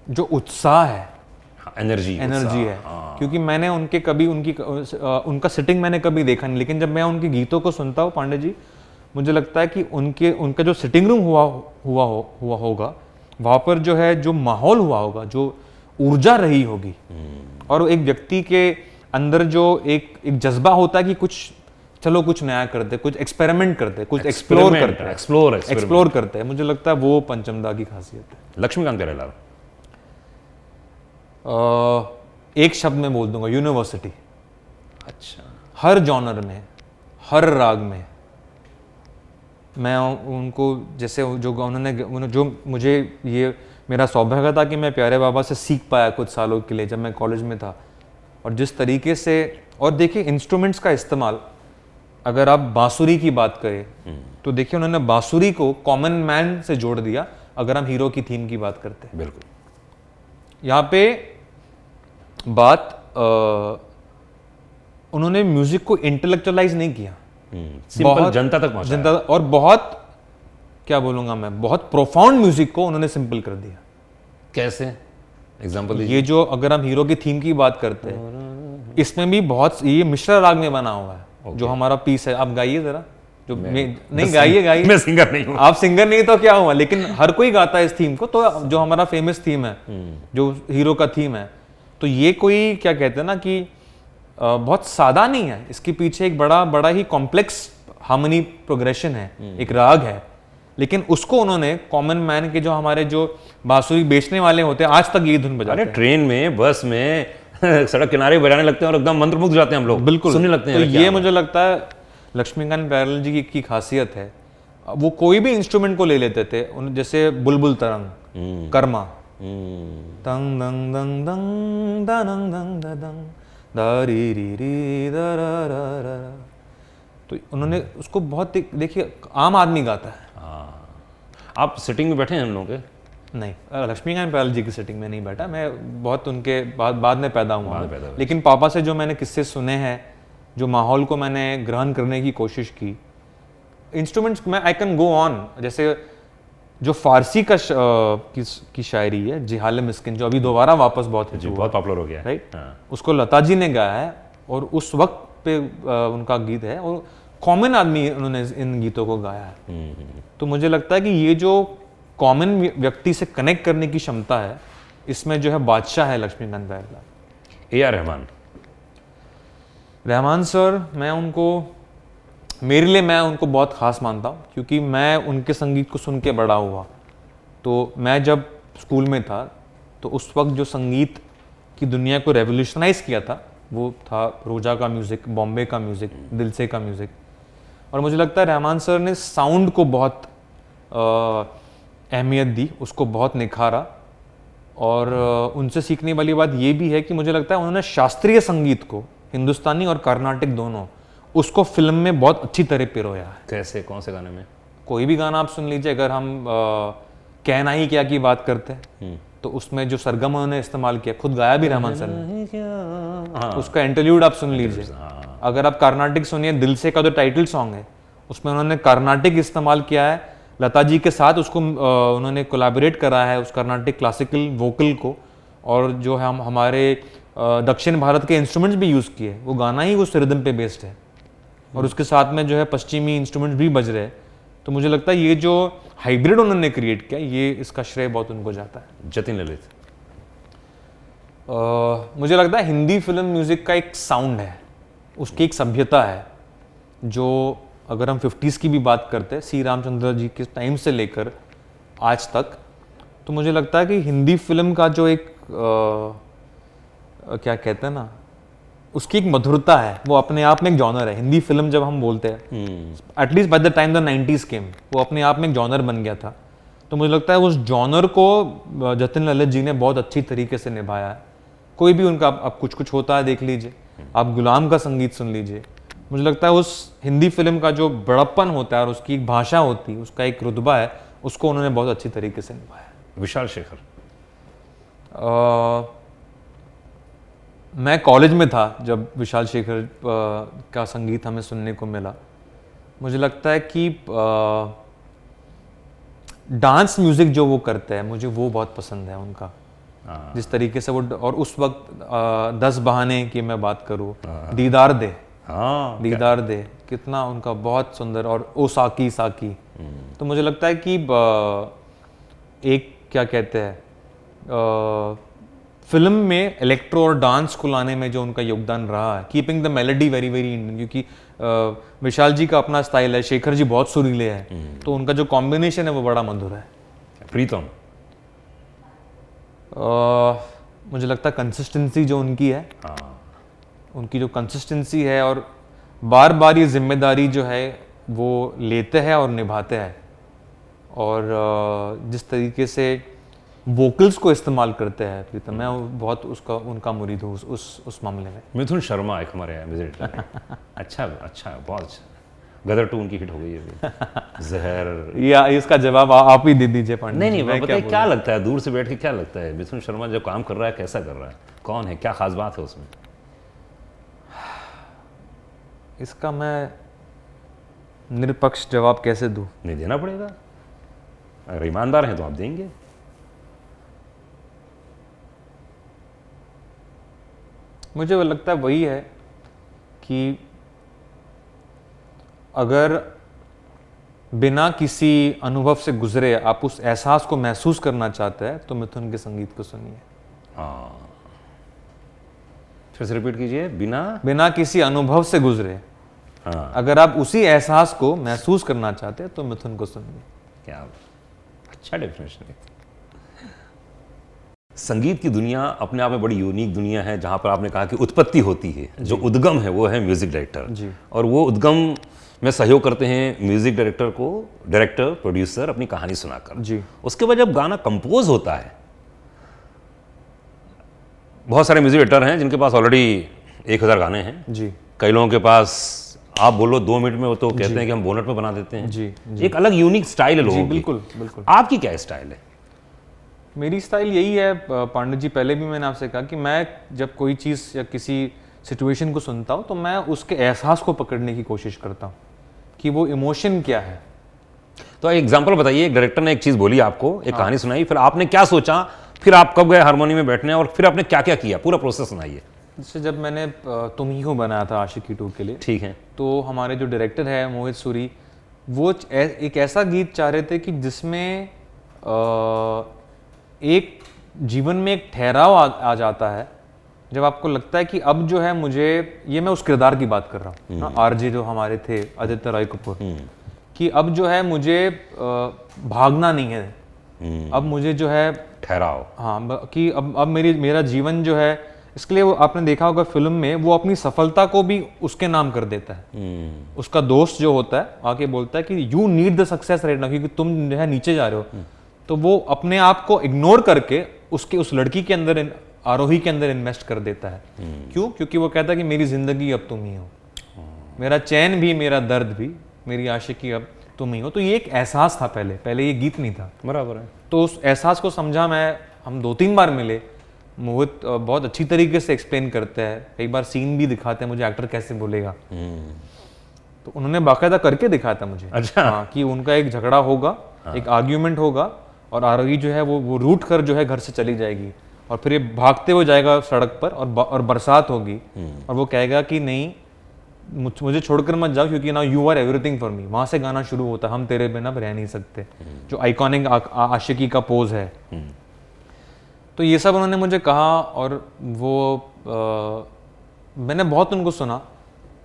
जो उत्साह है, एनर्जी है। क्योंकि मैंने उनका सिटिंग मैंने कभी देखा नहीं, लेकिन जब मैं उनके गीतों को सुनता हूँ पांडे जी, मुझे लगता है कि उनका जो सिटिंग रूम हुआ होगा, वहाँ पर जो है जो माहौल हुआ होगा, जो ऊर्जा रही होगी, और एक व्यक्ति के अंदर जो एक जज्बा होता है कि कुछ नया करते, कुछ एक्सपेरिमेंट करते, कुछ एक्सप्लोर करते हैं। मुझे लगता है वो पंचम दा की खासियत है। लक्ष्मीकांत प्यारेलाल। एक शब्द में बोल दूंगा, यूनिवर्सिटी। अच्छा। हर जॉनर में, हर राग में मैं उनको, जैसे जो मुझे ये मेरा सौभाग्य था कि मैं प्यारे बाबा से सीख पाया कुछ सालों के लिए जब मैं कॉलेज में था। और जिस तरीके से, और देखिए इंस्ट्रूमेंट्स का इस्तेमाल, अगर आप बांसुरी की बात करें तो देखिए उन्होंने बांसुरी को कॉमन मैन से जोड़ दिया। अगर हम हीरो की थीम की बात करते हैं, बिल्कुल यहाँ पे बात उन्होंने म्यूजिक को इंटेलेक्चुअलाइज नहीं किया, सिंपल जनता तक पहुंचाया। और बहुत, क्या बोलूंगा मैं, बहुत प्रोफाउंड म्यूजिक को उन्होंने सिंपल कर दिया। कैसे? एग्जांपल दीजिए। ये जो, अगर हम हीरो की थीम की बात करते हैं, इसमें भी बहुत, ये मिश्रा राग में बना हुआ है। जो हमारा पीस है, आप गाइए जरा। नहीं गाइए मैं सिंगर नहीं हूँ। आप सिंगर नहीं तो क्या हुआ, लेकिन हर कोई गाता है इस थीम को। तो जो हमारा फेमस थीम है, जो हीरो का थीम है, तो ये कोई क्या कहते हैं ना कि बहुत सादा नहीं है, इसके पीछे एक बड़ा बड़ा ही कॉम्प्लेक्स हार्मनी प्रोग्रेशन है, एक राग है। लेकिन उसको उन्होंने कॉमन मैन के, जो हमारे जो बांसुरी बेचने वाले होते हैं, आज तक ये धुन बजाते अरे हैं। ट्रेन में, बस में सड़क किनारे बजाने लगते हैं और एकदम मंत्रमुग्ध जाते हैं हम लोग, बिल्कुल सुनने लगते हैं। तो ये मुझे लगता है लक्ष्मीकांत बेहरलाल जी की खासियत है। वो कोई भी इंस्ट्रूमेंट को ले लेते थे, जैसे बुलबुल तरंग, कर्मा, तंग दंग दंग दंग दंग दंग दंग दारी री री दा रा रा रा, तो उन्होंने उसको बहुत, देखिए आम आदमी गाता है। आप सिटिंग में बैठे हैं हम लोग के? नहीं, लक्ष्मीकांत बेहरलाल जी की सेटिंग में नहीं बैठा मैं, बहुत उनके बाद में पैदा हुआ हूं। लेकिन पापा से जो मैंने किस्से सुने हैं, जो माहौल को मैंने ग्रहण करने की कोशिश की, इंस्ट्रूमेंट्स में आई कैन गो ऑन। जैसे जो फारसी का की शायरी है, जिहाल मिस्किन, जो अभी दोबारा वापस बहुत जी, बहुत पॉपुलर हो गया है, राइट। उसको लता जी ने गाया है और उस वक्त पे उनका गीत है, और कॉमन आदमी उन्होंने इन गीतों को गाया है। तो मुझे लगता है कि ये जो कॉमन व्यक्ति से कनेक्ट करने की क्षमता है, इसमें जो है बादशाह है लक्ष्मीकांत बेहरलाल। ए आर रहमान, रहमान सर, मेरे लिए मैं उनको बहुत ख़ास मानता हूँ, क्योंकि मैं उनके संगीत को सुन के बड़ा हुआ। तो मैं जब स्कूल में था, तो उस वक्त जो संगीत की दुनिया को रेवोल्यूशनाइज किया था, वो था रोजा का म्यूज़िक, बॉम्बे का म्यूज़िक, दिलसे का म्यूज़िक। और मुझे लगता है रहमान सर ने साउंड को बहुत अहमियत दी, उसको बहुत निखारा। और उनसे सीखने वाली बात ये भी है कि मुझे लगता है उन्होंने शास्त्रीय संगीत को, हिंदुस्तानी और कर्नाटिक दोनों, उसको फिल्म में बहुत अच्छी तरह पिरोया है। कैसे, कौन से गाने में? कोई भी गाना आप सुन लीजिए, अगर हम कहना ही क्या की बात करते हैं, तो उसमें जो सरगम उन्होंने इस्तेमाल किया, खुद गाया भी रहमान सर ने, उसका इंटरल्यूड आप सुन लीजिए। अगर आप कर्नाटिक सुनिए, दिल से का जो टाइटल सॉन्ग है, उसमें उन्होंने कर्नाटिक इस्तेमाल किया है, लता जी के साथ उसको उन्होंने कोलैबोरेट करा है उस कर्नाटिक क्लासिकल वोकल को, और जो हम हमारे दक्षिण भारत के इंस्ट्रूमेंट्स भी यूज़ किए। वो गाना ही उस रिदम पे बेस्ड है, और उसके साथ में जो है पश्चिमी इंस्ट्रूमेंट्स भी बज रहे हैं। तो मुझे लगता है ये जो हाइब्रिड उन्होंने क्रिएट किया, ये इसका श्रेय बहुत उनको जाता है। जतिन ललित, मुझे लगता है हिंदी फिल्म म्यूज़िक का एक साउंड है, उसकी एक सभ्यता है, जो अगर हम 50s की भी बात करते हैं, सी रामचंद्र जी के टाइम से लेकर आज तक, तो मुझे लगता है कि हिंदी फिल्म का जो एक क्या कहते हैं ना, उसकी एक मधुरता है, वो अपने आप में एक जॉनर है। हिंदी फिल्म जब हम बोलते हैं, at least by the time the 90s केम, वो अपने आप में एक जॉनर बन गया था। तो मुझे लगता है उस जॉनर को जतिन ललित जी ने बहुत अच्छी तरीके से निभाया है। कोई भी उनका अब कुछ कुछ होता है देख लीजिए, आप गुलाम का संगीत सुन लीजिए, मुझे लगता है उस हिंदी फिल्म का जो बड़प्पन होता है और उसकी एक भाषा होती है, उसका एक रुतबा है, उसको उन्होंने बहुत अच्छी तरीके से निभाया। विशाल शेखर, मैं कॉलेज में था जब विशाल शेखर का संगीत हमें सुनने को मिला। मुझे लगता है कि डांस म्यूजिक जो वो करते हैं, मुझे वो बहुत पसंद है उनका, जिस तरीके से वो, और उस वक्त 10 बहाने की मैं बात करूँ, दीदार दे, दीदार दे, कितना उनका बहुत सुंदर, और ओ साकी साकी। तो मुझे लगता है कि एक क्या कहते हैं, फिल्म में इलेक्ट्रो और डांस को लाने में जो उनका योगदान रहा है, keeping the melody very very Indian, क्योंकि विशाल जी का अपना स्टाइल है, शेखर जी बहुत सुरीले हैं, तो उनका जो कॉम्बिनेशन है वो बड़ा मधुर है। प्रीतम, मुझे लगता है कंसिस्टेंसी जो उनकी है, उनकी जो कंसिस्टेंसी है, और बार बार ये जिम्मेदारी जो है वो लेते हैं और निभाते हैं, और जिस तरीके से वोकल्स को इस्तेमाल करते हैं प्रीतम, मैं बहुत उनका मुरीद हूँ उस मामले में। मिथुन शर्मा एक हमारे विजिट अच्छा बहुत अच्छा। गदर 2 उनकी हिट हो गई है। जहर, या इसका जवाब आप ही दे दीजिए पांडे। नहीं बताइए, क्या लगता है दूर से बैठ के, क्या लगता है मिथुन शर्मा जब काम कर रहा है कैसा कर रहा है, कौन है, क्या खास बात है उसमें? इसका मैं निरपक्ष जवाब कैसे दूं? नहीं देना पड़ेगा, अगर ईमानदार हैं तो आप देंगे। मुझे वो लगता है वही है कि अगर बिना किसी अनुभव से गुजरे आप उस एहसास को महसूस करना चाहते हैं तो मिथुन के संगीत को सुनिए। हाँ, फिर से रिपीट कीजिए। बिना किसी अनुभव से गुजरे, हाँ, अगर आप उसी एहसास को महसूस करना चाहते हैं तो मिथुन को सुनिए। क्या अच्छा डेफिनेशन है। संगीत की दुनिया अपने आप में बड़ी यूनिक दुनिया है, जहाँ पर आपने कहा कि उत्पत्ति होती है, जो उद्गम है वो है म्यूजिक डायरेक्टर जी। और वो उद्गम में सहयोग करते हैं म्यूजिक डायरेक्टर को डायरेक्टर प्रोड्यूसर अपनी कहानी सुनाकर जी। उसके बाद जब गाना कंपोज होता है, बहुत सारे म्यूजिक डायरेक्टर हैं जिनके पास ऑलरेडी 1000 गाने हैं जी कई लोगों के पास आप बोलो 2 मिनट में वो तो कहते हैं कि हम बोनट में बना देते हैं। जी एक अलग यूनिक स्टाइल है लोगों की। बिल्कुल बिल्कुल। आपकी क्या स्टाइल है? मेरी स्टाइल यही है पांडे जी, पहले भी मैंने आपसे कहा कि मैं जब कोई चीज़ या किसी सिचुएशन को सुनता हूँ तो मैं उसके एहसास को पकड़ने की कोशिश करता हूँ कि वो इमोशन क्या है। तो एक एग्जांपल बताइए, एक डायरेक्टर ने एक चीज़ बोली आपको, एक कहानी सुनाई, फिर आपने क्या सोचा, फिर आप कब गए हारमोनी में बैठने और फिर आपने क्या क्या किया, पूरा प्रोसेस सुनाइए। जैसे जब मैंने तुम ही हो बनाया था आशिकी 2 के लिए, ठीक है। तो हमारे जो डायरेक्टर है मोहित सूरी, वो एक ऐसा गीत चाह रहे थे कि जिसमें एक जीवन में एक ठहराव आ जाता है, जब आपको लगता है कि अब जो है मुझे, ये मैं उस किरदार की बात कर रहा हूँ ना, आरजे जो हमारे थे आदित्य रॉय कपूर, कि अब जो है मुझे भागना नहीं है, अब मुझे जो है ठहराव, हाँ, कि अब मेरा जीवन जो है, इसके लिए वो आपने देखा होगा फिल्म में वो अपनी सफलता को भी उसके नाम कर देता है। उसका दोस्त जो होता है आके बोलता है कि you need the success right now, क्योंकि तुम जो है नीचे जा रहे हो। तो वो अपने आप को इग्नोर करके उस लड़की के अंदर, आरोही के अंदर इन्वेस्ट कर देता है। क्यों? क्योंकि वो कहता है कि मेरी जिंदगी अब तुम ही हो, मेरा चैन भी, मेरा दर्द भी, मेरी आशिकी अब तुम ही हो। तो ये एक एहसास था, पहले ये गीत नहीं था। बराबर है। तो उस एहसास को समझा मैं, हम 2-3 बार मिले, मोहित बहुत अच्छी तरीके से एक्सप्लेन करते हैं, कई बार सीन भी दिखाते हैं मुझे एक्टर कैसे बोलेगा, तो उन्होंने बाकायदा करके दिखाया था मुझे। अच्छा। हाँ, कि उनका एक झगड़ा होगा, एक आर्ग्यूमेंट होगा और आरोही जो है वो रूठ कर जो है घर से चली जाएगी और फिर ये भागते हुए जाएगा सड़क पर और बरसात होगी और वो कहेगा कि नहीं मुझे छोड़कर मत जाओ क्योंकि now you are everything for me. वहां से गाना शुरू होता है, हम तेरे बिना रह नहीं सकते, जो आइकॉनिक आशिकी का पोज है। तो ये सब उन्होंने मुझे कहा और वो मैंने बहुत उनको सुना।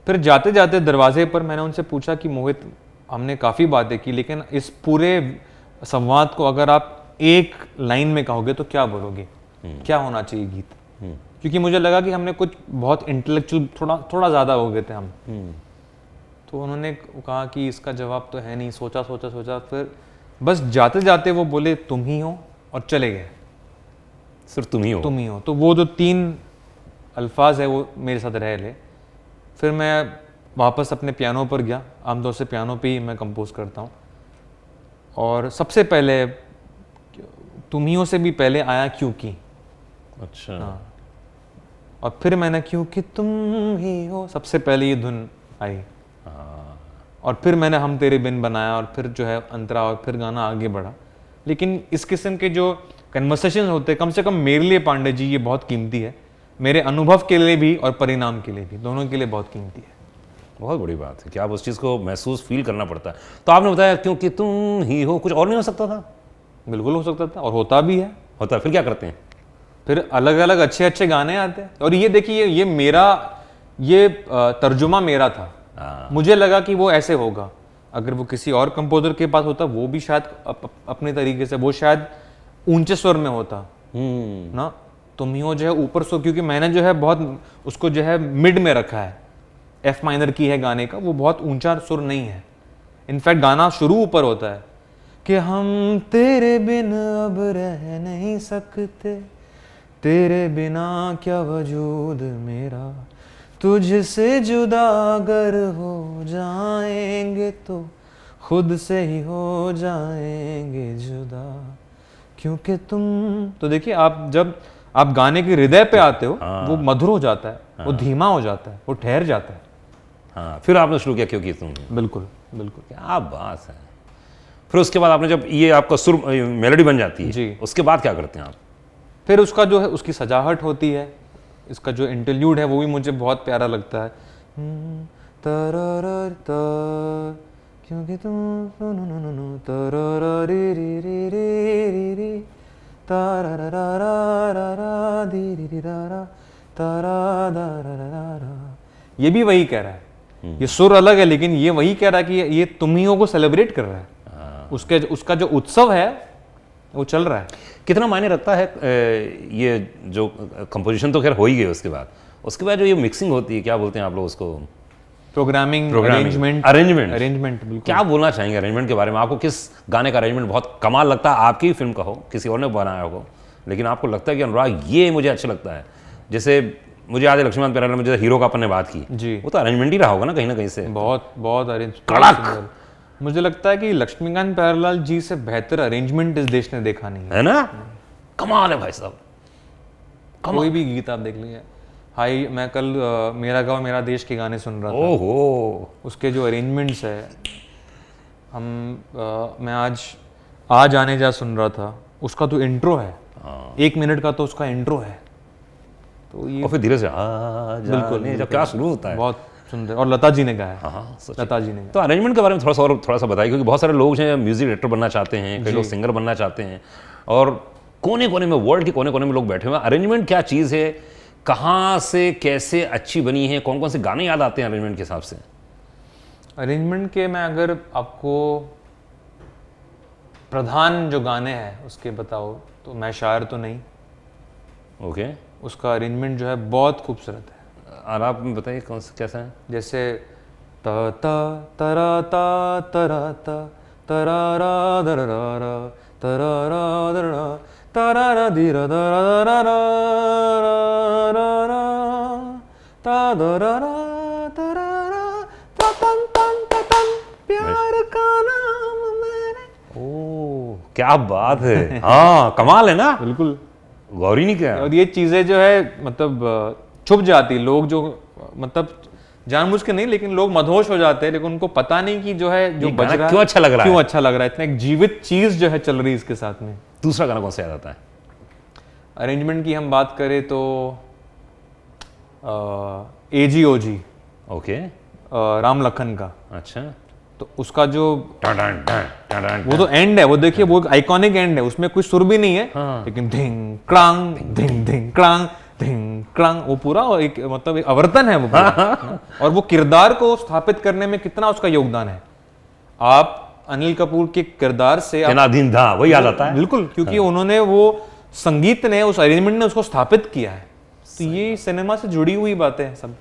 फिर जाते जाते दरवाजे पर मैंने उनसे पूछा कि मोहित, हमने काफ़ी बातें की, लेकिन इस पूरे संवाद को अगर आप एक लाइन में कहोगे तो क्या बोलोगे, क्या होना चाहिए गीत? क्योंकि मुझे लगा कि हमने कुछ बहुत इंटेलेक्चुअल थोड़ा ज़्यादा हो गए थे हम। तो उन्होंने कहा कि इसका जवाब तो है नहीं। सोचा, फिर बस जाते जाते वो बोले तुम ही हो और चले गए। सिर्फ तुम ही हो। तो वो जो 3 अल्फाज है वो मेरे साथ रह ले। फिर मैं वापस अपने पियानो पर गया, आमतौर से पियानो पे ही मैं कंपोज करता हूँ, और सबसे पहले तुम ही हो से भी पहले आया क्योंकि। अच्छा। हाँ, और फिर मैंने क्योंकि तुम ही हो, सबसे पहले ये धुन आई, और फिर मैंने हम तेरे बिन बनाया, और फिर जो है अंतरा, और फिर गाना आगे बढ़ा। लेकिन इस किस्म के जो कन्वर्सेशन होते हैं, कम से कम मेरे लिए पांडे जी ये बहुत कीमती है, मेरे अनुभव के लिए भी और परिणाम के लिए भी, दोनों के लिए बहुत कीमती है। बहुत बड़ी बात है कि आप उस चीज़ को महसूस फील करना पड़ता है। तो आपने बताया क्योंकि तुम ही हो, कुछ और नहीं हो सकता था? बिल्कुल हो सकता था और होता भी है। होता है। फिर क्या करते हैं? फिर अलग अलग अच्छे अच्छे गाने आते हैं। और ये देखिए, ये मेरा तर्जुमा मेरा था। मुझे लगा कि वो ऐसे होगा। अगर वो किसी और कंपोजर के पास होता, वो भी शायद अपने तरीके से, वो शायद ऊंचे स्वर में होता ना। तुम ही हो जो है ऊपर स्वर, क्योंकि मैंने जो है बहुत उसको जो है मिड में रखा है, एफ माइनर की है गाने का, वो बहुत ऊंचा सुर नहीं है। इनफैक्ट गाना शुरू ऊपर होता है कि हम तेरे बिन अब रह नहीं सकते, तेरे बिना क्या वजूद मेरा, तुझसे जुदा अगर हो जाएंगे तो खुद से ही हो जाएंगे जुदा, क्योंकि तुम। तो देखिए, आप जब आप गाने के हृदय पे आते हो, वो मधुर हो जाता है, वो धीमा हो जाता है, वो ठहर जाता है। हाँ, फिर आपने शुरू किया क्योंकि तुम। बिल्कुल बिल्कुल, क्या बात है। फिर उसके बाद आपने, जब ये आपका सुर मेलोडी बन जाती है जी, उसके बाद क्या करते हैं आप? फिर उसका जो है, उसकी सजाहट होती है, इसका जो इंटरल्यूड है वो भी मुझे बहुत प्यारा लगता है। तररर तर क्योंकि तुम तारा रे रे रे रे रे रे तारा रा रा रा रा रा दी री री रा रा तारा दा रा रा रा। ये भी वही कह रहा है, ये सुर अलग है लेकिन ये वही कह रहा है कि ये तुम्हियों को सेलिब्रेट कर रहा है। उसका जो उत्सव है वो चल रहा है। कितना मायने रखता है ये जो कंपोजिशन तो खैर हो ही गई, उसके बाद जो ये मिक्सिंग होती है, क्या बोलते हैं आप लोग उसको? Programming, arrangement. बिल्कुल। क्या बोलना चाहेंगे अरेंजमेंट के बारे में? आपको किस गाने का अरेंजमेंट बहुत कमाल लगता है? आपकी ही फिल्म का हो, किसी और ने बनाया हो, लेकिन आपको लगता है कि अनुराग ये मुझे अच्छा लगता है। जैसे मुझे याद है लक्ष्मीकांत प्यारेलाल में जैसे हीरो का अपन ने बात की जी, वो तो अरेंजमेंट ही रहा होगा ना कहीं से। बहुत अरेंज कड़क। मुझे लगता है कि लक्ष्मीकांत प्यारेलाल जी से बेहतर अरेंजमेंट इस देश ने देखा नहीं है ना। कमाल है भाई साहब। कोई भी गीत आप देख लीजिए। हाई, मैं कल मेरा गाँव मेरा देश के गाने सुन रहा था। ओहो, उसके जो अरेंजमेंट्स है, मैं आज आने जा सुन रहा था, उसका तो इंट्रो है, 1 मिनट का तो उसका इंट्रो है। तो ये और फिर धीरे से बिल्कुल जब क्या शुरू होता है, बहुत सुंदर। और लता जी ने गाया। हाँ, लता जी ने। तो अरेंजमेंट के बारे में थोड़ा सा बताइए, क्योंकि बहुत सारे लोग हैं म्यूजिक डायरेक्टर बनना चाहते हैं, कई लोग सिंगर बनना चाहते हैं, और कोने कोने में, वर्ल्ड के कोने कोने में लोग बैठे हुए हैं। अरेंजमेंट क्या चीज़ है, कहाँ से कैसे अच्छी बनी है, कौन कौन से गाने याद आते हैं अरेंजमेंट के हिसाब से? अरेंजमेंट के मैं अगर आपको प्रधान जो गाने हैं उसके बताओ तो मैं शायर तो नहीं। ओके। उसका अरेंजमेंट जो है बहुत खूबसूरत है। और आप बताइए कौन सा कैसा है? जैसे ता ता तरा ता तरा ता तरा रा दरा रा तरा रा दरा तारा रा धीरा दरा रा रा रा रा ता दरा रा तरा रा ता तन तन ता तन प्यार का नाम मेरे। ओह क्या बात है। हाँ कमाल है ना। बिल्कुल, गौरी नहीं क्या। और ये चीजें जो है मतलब छुप जाती, लोग जो मतलब जानबूझ के नहीं, लेकिन लोग मदहोश हो जाते हैं, लेकिन उनको पता नहीं कि जो है जो बज रहा है क्यों अच्छा लग रहा है, क्यों अच्छा लग रहा है। इतना एक जीवित चीज जो है चल रही है इसके साथ में। दूसरा गाना कौन सा याद आता है? अरेंजमेंट की हम बात करें तो AGOG, ओके। राम लखन का। अच्छा। तो उसका जो वो वो तो एंड है, वो देखिए वो आइकॉनिक एंड है, उसमें कोई सुर भी नहीं है। हाँ। लेकिन धिंग क्रांग धिंग धिंग क्रांग धिंग क्रांग, वो पूरा एक मतलब एक आवर्तन है वो पूरा। और वो किरदार को स्थापित करने में कितना उसका योगदान है। आप अनिल कपूर के किरदार से जनाधीन था वही याद आता है। बिल्कुल, क्योंकि उन्होंने वो संगीत ने, उस अरेंजमेंट ने उसको स्थापित किया है। तो ये सिनेमा से जुड़ी हुई बातें हैं सब।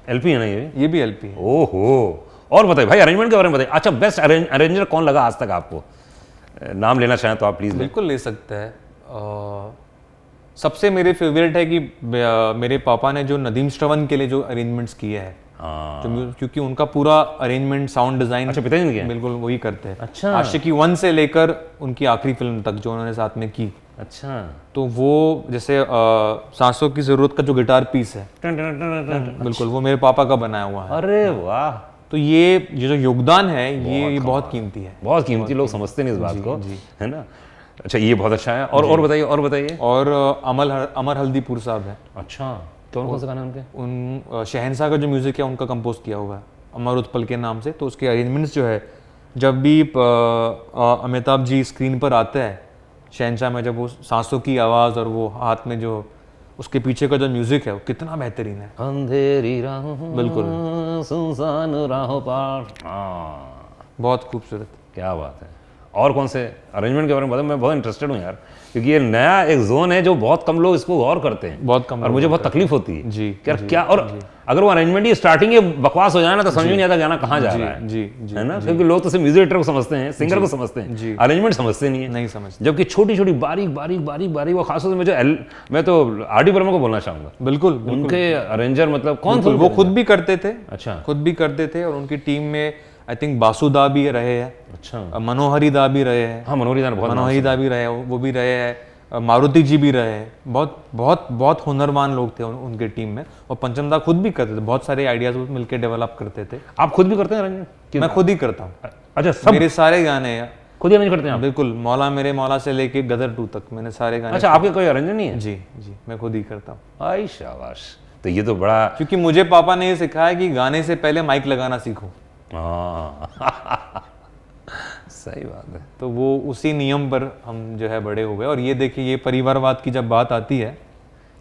एलपी है ना ये भी एलपी है। ओहो। और बताइए भाई अरेंजमेंट के बारे में बताइए। अच्छा, बेस्ट अरेंजर कौन लगा आज तक आपको? नाम लेना चाहें तो आप प्लीज। बिल्कुल ले सकते हैं। सबसे मेरे फेवरेट है कि मेरे पापा ने जो नदीम श्रवण के लिए जो अरेंजमेंट्स किए हैं, क्योंकि उनका पूरा अरेंजमेंट, साउंड डिजाइन, अच्छा पिताजी ने किया? बिल्कुल वही करते हैं। अच्छा। आशिकी 1 से लेकर उनकी आखिरी फिल्म तक जो उन्होंने साथ में की। अच्छा। तो वो जैसे सांसों की जरूरत का जो गिटार पीस है, बिल्कुल वो मेरे पापा का बनाया हुआ है। अरे वाह। तो ये जो योगदान है ये बहुत कीमती है। बहुत कीमती, लोग समझते नहीं इस बात को, है ना। अच्छा ये बहुत अच्छा है। और बताइए। और अमर हल्दीपुर साहब है। अच्छा, कौन सा गाना है उनके? उन शहंशाह का जो म्यूजिक है उनका कंपोज किया हुआ है अमर उत्पल के नाम से। तो उसके अरेंजमेंट्स जो है, जब भी अमिताभ जी स्क्रीन पर आते हैं शहंशाह में, जब वो सांसों की आवाज़ और वो हाथ में जो उसके पीछे का जो म्यूजिक है वो कितना बेहतरीन है। अंधेरी राहों, बिल्कुल सुनसान राहों पर। बहुत खूबसूरत। क्या बात है। और कौन से अरेंजमेंट के बारे में बताओ, मैं बहुत इंटरेस्टेड हूँ यार, क्योंकि ये नया एक जोन है जो बहुत कम लोग इसको गौर करते हैं, बहुत कम, और मुझे बहुत तकलीफ होती है जी यार क्या। और अगर वो अरेंजमेंट ही स्टार्टिंग ही बकवास हो जाए ना तो समझ में नहीं आता गाना कहाँ जा रहा है, है ना। क्योंकि लोग तो सिर्फ म्यूजिक डायरेक्टर को समझते हैं, सिंगर को समझते हैं, अरेंजमेंट समझते नहीं है, नहीं समझते। जबकि छोटी छोटी बारीक वो खासतौर से मैं तो आर डी बर्मा को बोलना चाहूंगा। बिल्कुल, उनके अरेंजर मतलब कौन थे? वो खुद भी करते थे। अच्छा, खुद भी करते थे। और उनकी टीम में आई थिंक बासुदा भी रहे हैं। अच्छा, मनोहरी दा भी रहे हैं। हाँ मनोहरी दा भी रहे, वो भी रहे हैं। मारुति जी भी रहे हैं। बहुत बहुत बहुत हुनरमान लोग थे उनके टीम में। और पंचम दा खुद भी करते थे, बहुत सारे आइडियाज मिलकर डेवलप करते थे। आप खुद भी करते हैं अरेंजमेंट? मैं खुद ही करता हूँ। अच्छा, सब मेरे सारे गाने खुद ही अरेंज करते हैं आप? बिल्कुल, मौला मेरे मौला से लेके गदर 2 तक मैंने सारे गाने। अच्छा, आपके कोई अरेंजर नहीं है? जी, मैं खुद ही करता हूँ। आई शाबाश। तो ये तो बड़ा, क्योंकि मुझे पापा ने ये सिखाया कि गाने से पहले माइक लगाना सीखो। सही बात है। तो वो उसी नियम पर हम जो है बड़े हुए। और ये देखिए, ये परिवारवाद की जब बात आती है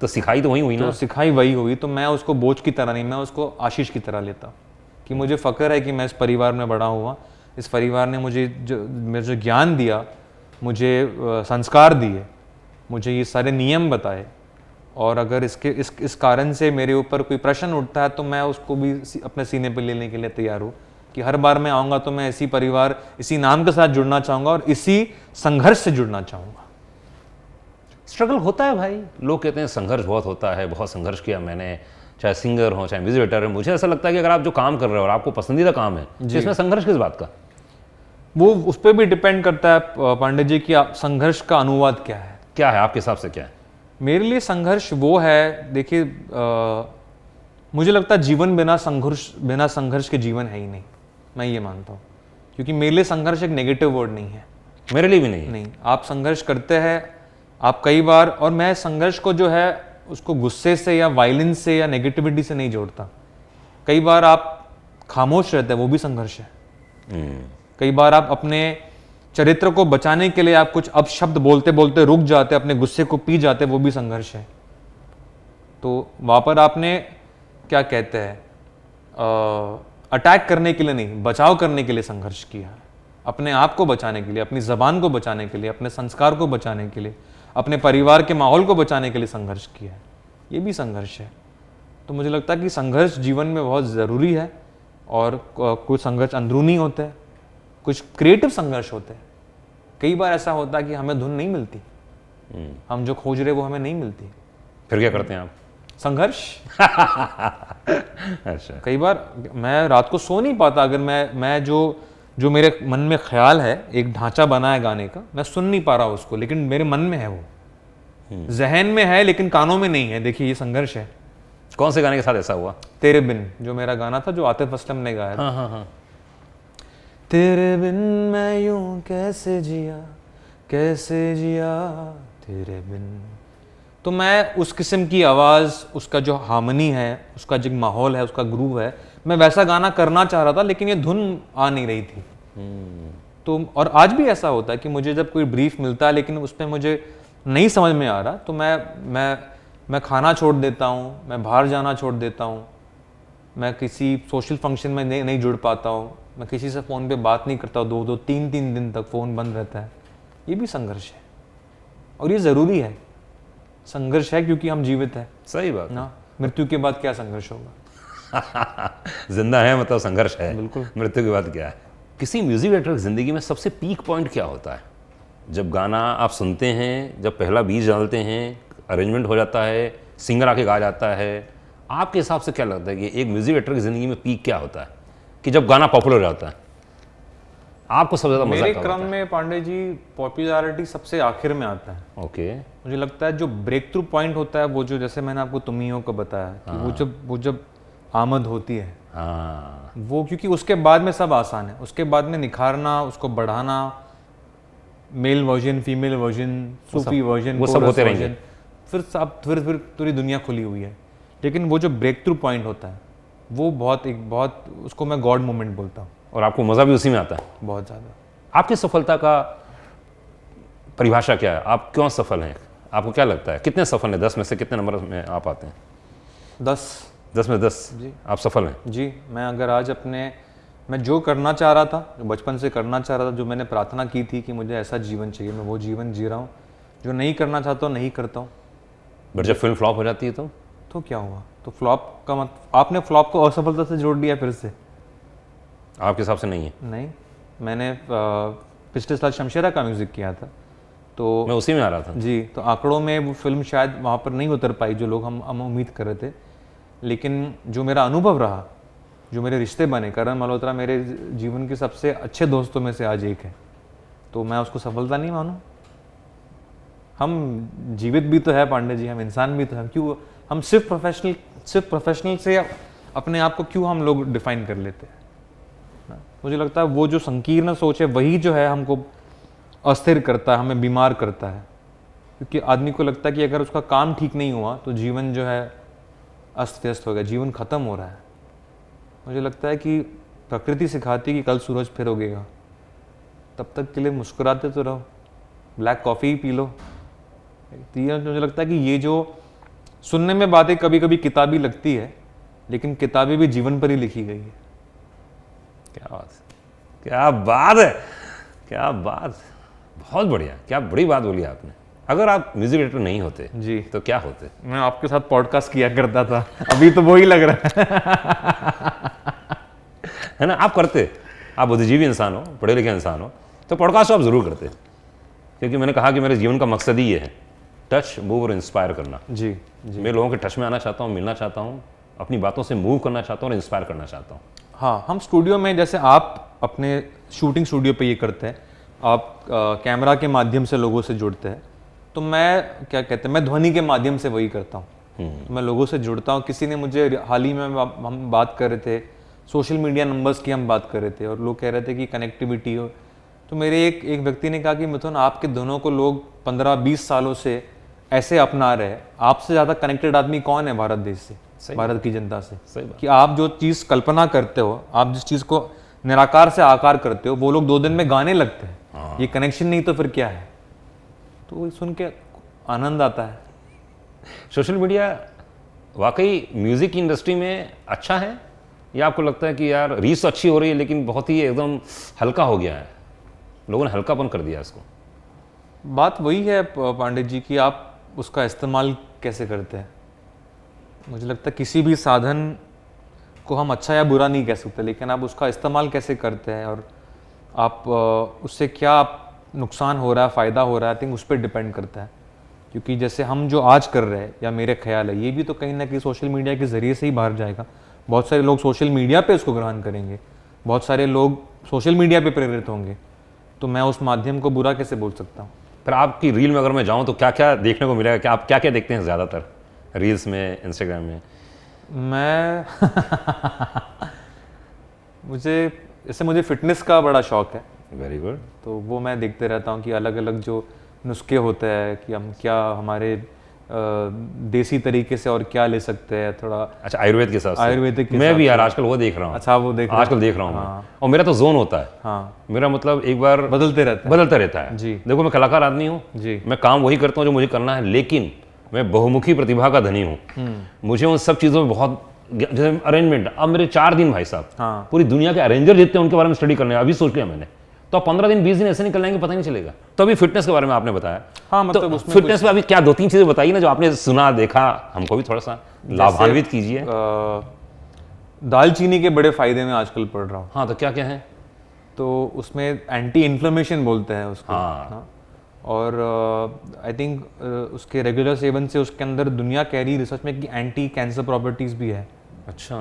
तो सिखाई तो वही हुई ना। तो सिखाई वही हुई। तो मैं उसको बोझ की तरह नहीं, मैं उसको आशीष की तरह लेता कि मुझे फ़ख्र है कि मैं इस परिवार में बड़ा हुआ। इस परिवार ने मुझे जो ज्ञान दिया, मुझे संस्कार दिए, मुझे ये सारे नियम बताए। और अगर इस कारण से मेरे ऊपर कोई प्रश्न उठता है तो मैं उसको भी अपने सीने पर लेने के लिए तैयार हूँ कि हर बार मैं आऊँगा तो मैं इसी परिवार, इसी नाम के साथ जुड़ना चाहूँगा और इसी संघर्ष से जुड़ना चाहूँगा। स्ट्रगल होता है भाई, लोग कहते हैं संघर्ष बहुत होता है, बहुत संघर्ष किया मैंने, चाहे सिंगर हो चाहे म्यूजिक डायरेक्टर है। मुझे ऐसा लगता है कि अगर आप जो काम कर रहे हो और आपको पसंदीदा काम है तो इसमें संघर्ष किस बात का? वो उस पर भी डिपेंड करता है पांडे जी कि संघर्ष का अनुवाद क्या है। क्या है आपके हिसाब से, क्या है? मेरे लिए संघर्ष वो है, देखिए मुझे लगता है जीवन बिना संघर्ष के जीवन है ही नहीं, मैं ये मानता हूँ। क्योंकि मेरे लिए संघर्ष एक नेगेटिव वर्ड नहीं है। मेरे लिए भी नहीं है। नहीं, आप संघर्ष करते हैं, आप कई बार, और मैं संघर्ष को जो है उसको गुस्से से या वायलेंस से या नेगेटिविटी से नहीं जोड़ता। कई बार आप खामोश रहते हैं, वो भी संघर्ष है। कई बार आप अपने चरित्र को बचाने के लिए आप कुछ अपशब्द बोलते बोलते रुक जाते, अपने गुस्से को पी जाते, वो भी संघर्ष है। तो वहां पर आपने क्या कहते हैं, अटैक करने के लिए नहीं, बचाव करने के लिए संघर्ष किया है। अपने आप को बचाने के लिए, अपनी जबान को बचाने के लिए, अपने संस्कार को बचाने के लिए, अपने परिवार के माहौल को बचाने के लिए संघर्ष किया है। ये भी संघर्ष है। तो मुझे लगता है कि संघर्ष जीवन में बहुत ज़रूरी है। और कुछ संघर्ष अंदरूनी होते हैं, कुछ क्रिएटिव संघर्ष होते हैं। कई बार ऐसा होता है कि हमें धुन नहीं मिलती, हम जो खोज रहे वो हमें नहीं मिलती, फिर क्या करते हैं आप? संघर्ष। अच्छा। कई बार मैं रात को सो नहीं पाता, अगर मैं जो मेरे मन में ख्याल है, एक ढांचा बना है गाने का, मैं सुन नहीं पा रहा उसको, लेकिन मेरे मन में है, वो जहन में है लेकिन कानों में नहीं है। देखिए ये संघर्ष है। कौन से गाने के साथ ऐसा हुआ? तेरे बिन, जो मेरा गाना था, जो आतिफ असलम ने गाया था। हाँ। तेरे बिन मैं यूं कैसे जिया तेरे बिन। तो मैं उस किस्म की आवाज़, उसका जो हार्मनी है, उसका जो माहौल है, उसका ग्रूव है, मैं वैसा गाना करना चाह रहा था, लेकिन ये धुन आ नहीं रही थी। तो और आज भी ऐसा होता है कि मुझे जब कोई ब्रीफ मिलता है लेकिन उस पर मुझे नहीं समझ में आ रहा, तो मैं खाना छोड़ देता हूँ, मैं बाहर जाना छोड़ देता हूँ, मैं किसी सोशल फंक्शन में नहीं जुड़ पाता हूँ, मैं किसी से फ़ोन पे बात नहीं करता हूँ, 2-2 3-3 दिन तक फ़ोन बंद रहता है। ये भी संघर्ष है और ये ज़रूरी है। संघर्ष है क्योंकि हम जीवित हैं। सही बात ना, मृत्यु के बाद क्या संघर्ष होगा? जिंदा है मतलब संघर्ष है। बिल्कुल। मृत्यु के बाद क्या है? किसी म्यूजिक डायरेक्टर की जिंदगी में सबसे पीक पॉइंट क्या होता है? जब गाना आप सुनते हैं, जब पहला बीज डालते हैं, अरेंजमेंट हो जाता है, सिंगर आके गा जाता है, आपके हिसाब से क्या लगता है कि एक म्यूजिक डायरेक्टर की जिंदगी में पीक क्या होता है कि जब गाना पॉपुलर हो जाता है, आपको सबसे ज्यादा मजा मेरे कब क्रम आता है? में पांडे जी पॉपुलैरिटी सबसे आखिर में आता है। ओके। मुझे लगता है जो ब्रेक थ्रू पॉइंट होता है, वो जो, जैसे मैंने आपको तुम ही हो को बताया कि वो जब आमद होती है, हाँ, वो, क्योंकि उसके बाद में सब आसान है। उसके बाद में निखारना, उसको बढ़ाना, मेल वर्जन, फीमेल वर्जन, सूफी वर्जन, वो सब होते रहेंगे। फिर पूरी दुनिया खुली हुई है। लेकिन वो जो ब्रेक थ्रू पॉइंट होता है, वो बहुत उसको मैं गॉड मोमेंट बोलता हूँ। और आपको मजा भी उसी में आता है? बहुत ज़्यादा। आपकी सफलता का परिभाषा क्या है? आप क्यों सफल हैं? आपको क्या लगता है कितने सफल हैं? 10 में से कितने नंबर में आप आते हैं? 10 में 10 जी। आप सफल हैं? जी। मैं अगर आज मैं जो करना चाह रहा था, जो बचपन से करना चाह रहा था, जो मैंने प्रार्थना की थी कि मुझे ऐसा जीवन चाहिए, मैं वो जीवन जी रहा हूँ। जो नहीं करना चाहता हूँ नहीं करता हूँ। बट जब फिल्म फ्लॉप हो जाती है तो क्या हुआ? तो फ्लॉप का आपने फ्लॉप को असफलता से जोड़ दिया फिर से। आपके हिसाब से नहीं है? नहीं, मैंने पिछले साल शमशेरा का म्यूज़िक किया था, तो मैं उसी में आ रहा था जी। तो आंकड़ों में वो फिल्म शायद वहाँ पर नहीं उतर पाई जो लोग हम उम्मीद कर रहे थे। लेकिन जो मेरा अनुभव रहा, जो मेरे रिश्ते बने, करण मल्होत्रा मेरे जीवन के सबसे अच्छे दोस्तों में से आज एक है, तो मैं उसको सफलता नहीं मानूं? हम जीवित भी तो है पांडे जी, हम इंसान भी तो हैं। क्यों हम सिर्फ प्रोफेशनल से अपने आप को क्यों हम लोग डिफाइन कर लेते हैं? मुझे लगता है वो जो संकीर्ण सोच है, वही जो है हमको अस्थिर करता है, हमें बीमार करता है। क्योंकि आदमी को लगता है कि अगर उसका काम ठीक नहीं हुआ तो जीवन जो है अस्त व्यस्त हो गया, जीवन खत्म हो रहा है। मुझे लगता है कि प्रकृति सिखाती है कि कल सूरज फिर उगेगा। तब तक के लिए मुस्कुराते तो रहो, ब्लैक कॉफ़ी ही पी लो। तो ये मुझे लगता है कि ये जो सुनने में बातें कभी कभी किताबी लगती है, लेकिन किताबें भी जीवन पर ही लिखी गई है। क्या बात है, क्या बात है, क्या बात, बहुत बढ़िया, क्या बड़ी बात बोली आपने। अगर आप म्यूजिक डायरेक्टर नहीं होते जी तो क्या होते? मैं आपके साथ पॉडकास्ट किया करता था, अभी तो वो ही लग रहा है ना। आप करते, आप बुद्धिजीवी इंसान हो, पढ़े लिखे इंसान हो, तो पॉडकास्ट आप जरूर करते, क्योंकि मैंने कहा कि मेरे जीवन का मकसद ही ये है, टच, मूव और इंस्पायर करना। जी जी। मैं लोगों के टच में आना चाहता हूँ, मिलना चाहता हूँ, अपनी बातों से मूव करना चाहता हूँ और इंस्पायर करना चाहता हूँ। हाँ, हम स्टूडियो में, जैसे आप अपने शूटिंग स्टूडियो पे ये करते हैं, आप कैमरा के माध्यम से लोगों से जुड़ते हैं, तो मैं क्या कहते हैं, मैं ध्वनि के माध्यम से वही करता हूँ। तो मैं लोगों से जुड़ता हूँ। किसी ने मुझे हाल ही में हम बात कर रहे थे, सोशल मीडिया नंबर्स की हम बात कर रहे थे, और लोग कह रहे थे कि कनेक्टिविटी हो। तो मेरे एक व्यक्ति ने कहा कि मिथुन, आपके दोनों को लोग 15-20 सालों से ऐसे अपना रहे हैं, आपसे ज़्यादा कनेक्टेड आदमी कौन है भारत देश से, भारत की जनता से? सही बात। कि आप जो चीज़ कल्पना करते हो, आप जिस चीज़ को निराकार से आकार करते हो, वो लोग 2 दिन में गाने लगते हैं। हाँ। ये कनेक्शन नहीं तो फिर क्या है? तो सुन के आनंद आता है। सोशल मीडिया वाकई म्यूजिक की इंडस्ट्री में अच्छा है, या आपको लगता है कि यार रीच तो अच्छी हो रही है लेकिन बहुत ही एकदम हल्का हो गया है, लोगों ने हल्कापन कर दिया इसको? बात वही है पांडे जी कि आप उसका इस्तेमाल कैसे करते हैं। मुझे लगता है किसी भी साधन को हम अच्छा या बुरा नहीं कह सकते, लेकिन आप उसका इस्तेमाल कैसे करते हैं और आप उससे क्या नुकसान हो रहा है, फ़ायदा हो रहा है, आई थिंक उस पर डिपेंड करता है। क्योंकि जैसे हम जो आज कर रहे हैं, या मेरे ख्याल है, ये भी तो कहीं ना कहीं सोशल मीडिया के ज़रिए से ही बाहर जाएगा। बहुत सारे लोग सोशल मीडिया पे इसको ग्रहण करेंगे, बहुत सारे लोग सोशल मीडिया पे प्रेरित होंगे, तो मैं उस माध्यम को बुरा कैसे बोल सकता हूँ? फिर आपकी रील में अगर मैं जाऊं तो क्या क्या देखने को मिलेगा? क्या आप क्या क्या देखते हैं ज़्यादातर रील्स में, इंस्टाग्राम में? मैं मुझे फिटनेस का बड़ा शौक है, वेरी गुड। तो वो मैं देखते रहता हूँ कि अलग अलग जो नुस्खे होते हैं कि हम क्या हमारे देसी तरीके से और क्या ले सकते हैं थोड़ा। अच्छा, आयुर्वेद के साथ? आयुर्वेदिक के मैं साथ भी यार से। आजकल वो देख रहा हूँ। अच्छा, वो देख रहे हैं? आजकल देख रहा हूँ हाँ। मैं, और मेरा तो जोन होता है। हाँ, मेरा मतलब एक बार बदलता रहता है जी। देखो, मैं कलाकार आदमी हूँ जी। मैं काम वही करता हूँ जो मुझे करना है, लेकिन मैं बहुमुखी प्रतिभा का धनी हूँ। मुझे उन सब चीज़ों में बहुत, जैसे अरेंजमेंट, अब मेरे 4 दिन भाई साहब, हाँ। पूरी दुनिया के अरेंजर जितने उनके बारे में स्टडी करने, अभी सोच लिया मैंने, तो 15 दिन 20 दिन ऐसे निकल जाएंगे, पता ही नहीं चलेगा। तो अभी फिटनेस के बारे में आपने बताया, हाँ, मतलब तो उसमें फिटनेस में अभी क्या 2-3 चीजें बताइए ना जो आपने सुना, देखा, हमको भी थोड़ा सा लाभान्वित कीजिए। दालचीनी के बड़े फायदे में आजकल पढ़ रहा हूँ। हाँ, तो क्या क्या है? तो उसमें एंटी इन्फ्लेमेशन बोलते हैं उसको। हाँ। और आई थिंक उसके रेगुलर सेवन से उसके अंदर दुनिया कह रही रिसर्च में कि एंटी कैंसर प्रॉपर्टीज भी है। अच्छा।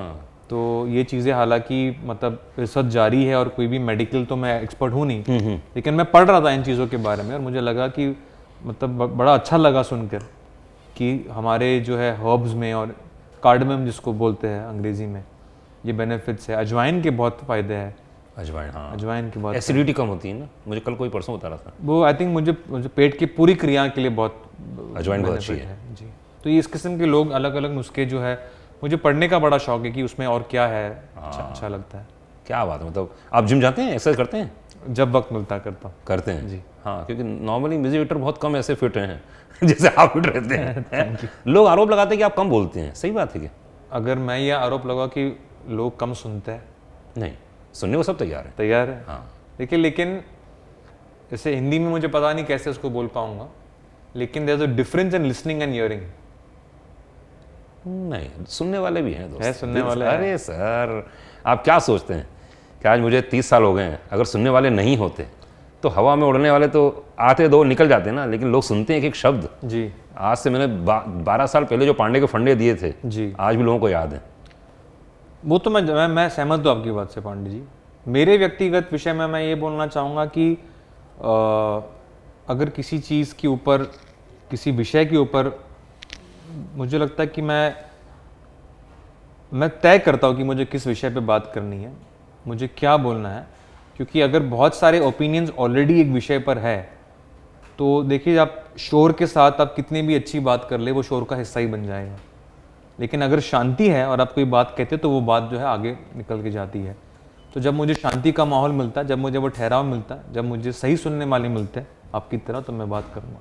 तो ये चीज़ें हालांकि मतलब रिसर्च जारी है, और कोई भी मेडिकल तो मैं एक्सपर्ट हूँ नहीं, लेकिन मैं पढ़ रहा था इन चीज़ों के बारे में, और मुझे लगा कि मतलब बड़ा अच्छा लगा सुनकर कि हमारे जो है हर्ब्स में, और कार्डमम जिसको बोलते हैं अंग्रेजी में, ये बेनिफिट्स है। अजवाइन के बहुत फ़ायदे हैं। अजवाइन, हाँ, अजवाइन के बहुत एसिडिटी कम होती है ना, मुझे कल कोई परसों बता रहा था। वो आई थिंक मुझे पेट की पूरी क्रिया के लिए बहुत अजवाइन बहुत अच्छी benefit है जी। तो ये इस किस्म के लोग अलग अलग नुस्खे जो है, मुझे पढ़ने का बड़ा शौक है कि उसमें और क्या है, अच्छा लगता है। क्या बात है, मतलब आप जिम जाते हैं, एक्सरसाइज करते हैं? जब वक्त मिलता करता हूँ। करते हैं जी। हाँ, क्योंकि नॉर्मली म्यूजिक डायरेक्टर बहुत कम ऐसे फिट हैं जैसे आप फिट रहते हैं। लोग आरोप लगाते हैं कि आप कम बोलते हैं, सही बात है क्या? अगर मैं यह आरोप लगा कि लोग कम सुनते हैं, नहीं, सुनने को सब तैयार है। तैयार है। हाँ। देखिए, लेकिन जैसे हिंदी में मुझे पता नहीं कैसे उसको बोल पाऊंगा, लेकिन there is a difference in listening and hearing. नहीं, सुनने वाले भी हैं दोस्त। है, सुनने वाले अरे सर, आप क्या सोचते हैं कि आज मुझे 30 साल हो गए हैं, अगर सुनने वाले नहीं होते तो हवा में उड़ने वाले तो आते दो निकल जाते ना, लेकिन लोग सुनते हैं एक एक शब्द। जी। आज से मैंने 12 साल पहले जो पांडे के फंडे दिए थे, जी, आज भी लोगों को याद है। वो तो मैं सहमत हूँ आपकी बात से पांडे जी। मेरे व्यक्तिगत विषय में मैं ये बोलना चाहूँगा कि अगर किसी चीज़ के ऊपर, किसी विषय के ऊपर मुझे लगता है कि मैं तय करता हूँ कि मुझे किस विषय पे बात करनी है, मुझे क्या बोलना है। क्योंकि अगर बहुत सारे ओपिनियंस ऑलरेडी एक विषय पर है, तो देखिए, आप शोर के साथ आप कितनी भी अच्छी बात कर ले, वो शोर का हिस्सा ही बन जाएगा। लेकिन अगर शांति है और आप कोई बात कहते हो, तो वो बात जो है आगे निकल के जाती है। तो जब मुझे शांति का माहौल मिलता है, जब मुझे वो ठहराव मिलता है, जब मुझे सही सुनने वाले मिलते हैं आपकी तरह, तो मैं बात करूँगा।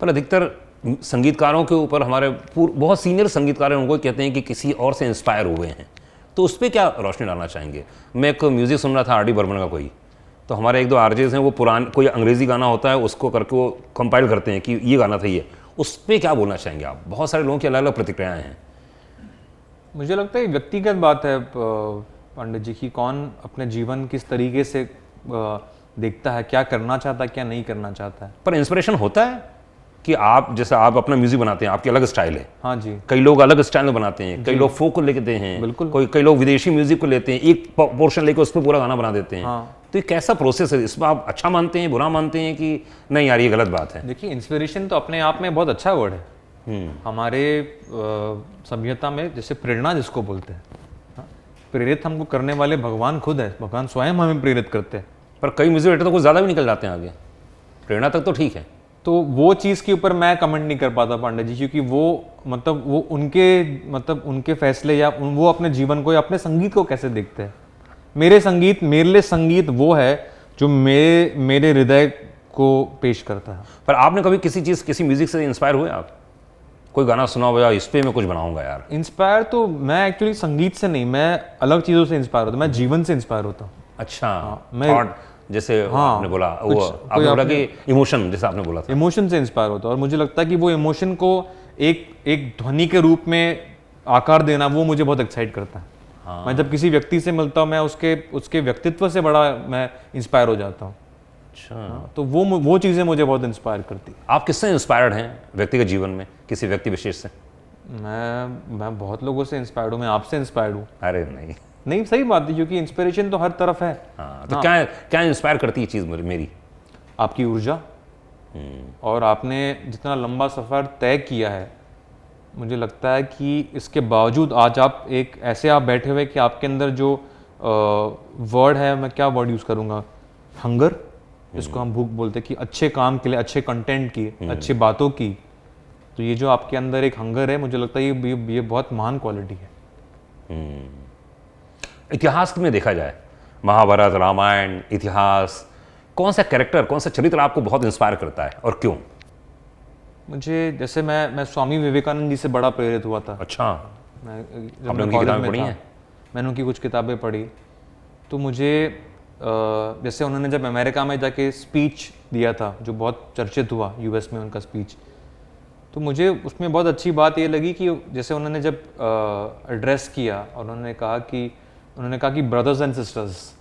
पर अधिकतर संगीतकारों के ऊपर हमारे बहुत सीनियर संगीतकार हैं, उनको कहते हैं कि किसी और से इंस्पायर हुए हैं, तो उस पर क्या रोशनी डालना चाहेंगे? मैं एक म्यूज़िक सुन रहा था आर डी बर्मन का कोई, तो हमारे एक दो आरजेस हैं, वो कोई अंग्रेज़ी गाना होता है उसको करके वो कंपाइल करते हैं कि ये गाना था ये, उस पर क्या बोलना चाहेंगे आप? बहुत सारे लोगों की अलग अलग प्रतिक्रियाएँ हैं। मुझे लगता है व्यक्तिगत बात है पंडित जी की, कौन अपने जीवन किस तरीके से देखता है, क्या करना चाहता है, क्या नहीं करना चाहता है। पर इंस्पिरेशन होता है कि आप जैसे आप अपना म्यूजिक बनाते हैं, आपकी अलग स्टाइल है, हाँ जी, कई लोग अलग स्टाइल में बनाते हैं, कई लोग फोक को लेते हैं, बिल्कुल, कई लोग विदेशी म्यूजिक को लेते हैं, एक पोर्शन लेकर उस पर पूरा गाना बना देते हैं। हाँ। तो ये कैसा प्रोसेस है? इसमें आप अच्छा मानते हैं, बुरा मानते हैं कि नहीं यार ये गलत बात है? देखिए, इंस्पिरेशन तो अपने आप में बहुत अच्छा वर्ड है। हमारे सभ्यता में जैसे प्रेरणा जिसको बोलते हैं, हाँ? प्रेरित हमको करने वाले भगवान खुद है, भगवान स्वयं हमें प्रेरित करते हैं। पर कई म्यूजिक डायरेक्टर तो कुछ ज़्यादा भी निकल जाते हैं आगे, प्रेरणा तक तो ठीक है। तो वो चीज़ के ऊपर मैं कमेंट नहीं कर पाता पांडे जी, क्योंकि वो उनके फैसले या वो अपने जीवन को या अपने संगीत को कैसे देखते हैं। मेरे लिए संगीत वो है जो मेरे हृदय को पेश करता है। पर आपने कभी किसी म्यूजिक से इंस्पायर हुए आप? कोई गाना सुना हो या इस पे मैं कुछ बनाऊंगा यार? इंस्पायर तो मैं एक्चुअली संगीत से नहीं, मैं अलग चीज़ों से इंस्पायर होता हूँ, मैं जीवन से इंस्पायर होता हूँ। अच्छा, थॉट जैसे आपने बोला, आपने बोला कि इमोशन, जैसे आपने बोला था, इमोशन से इंस्पायर होता है। और मुझे लगता है कि वो इमोशन को एक ध्वनि के रूप में आकार देना, वो मुझे बहुत एक्साइट करता है। हाँ। मैं जब किसी व्यक्ति से मिलता हूँ, मैं उसके व्यक्तित्व से बड़ा मैं इंस्पायर हो जाता हूँ। अच्छा, हाँ, तो वो चीज़ें मुझे बहुत इंस्पायर करती है। आप किससे इंस्पायर्ड हैं व्यक्तिगत जीवन में, किसी व्यक्ति विशेष से? मैं बहुत लोगों से इंस्पायर्ड हूँ, मैं आपसे इंस्पायर्ड हूँ। अरे नहीं, सही बात है, क्योंकि इंस्पिरेशन तो हर तरफ है। हाँ, तो क्या इंस्पायर करती है चीज़ मेरी? आपकी ऊर्जा, और आपने जितना लंबा सफ़र तय किया है, मुझे लगता है कि इसके बावजूद आज आप ऐसे आप बैठे हुए कि आपके अंदर जो वर्ड है, मैं क्या वर्ड यूज़ करूँगा, हंगर, जिसको हम भूख बोलते हैं, कि अच्छे काम के लिए, अच्छे कंटेंट की, अच्छी बातों की, तो ये जो आपके अंदर एक हंगर है, मुझे लगता है ये बहुत महान क्वालिटी है। इतिहास में देखा जाए, महाभारत, रामायण, इतिहास, कौन सा कैरेक्टर, कौन सा चरित्र आपको बहुत इंस्पायर करता है और क्यों? मुझे जैसे मैं स्वामी विवेकानंद जी से बड़ा प्रेरित हुआ था। अच्छा, आपने उनकी किताबें पढ़ी हैं? मैंने उनकी कुछ किताबें पढ़ी, तो मुझे जैसे उन्होंने जब अमेरिका में जाके स्पीच दिया था, जो बहुत चर्चित हुआ यूएस में उनका स्पीच, तो मुझे उसमें बहुत अच्छी बात ये लगी कि जैसे उन्होंने जब एड्रेस किया और उन्होंने कहा कि ब्रदर्स एंड सिस्टर्स,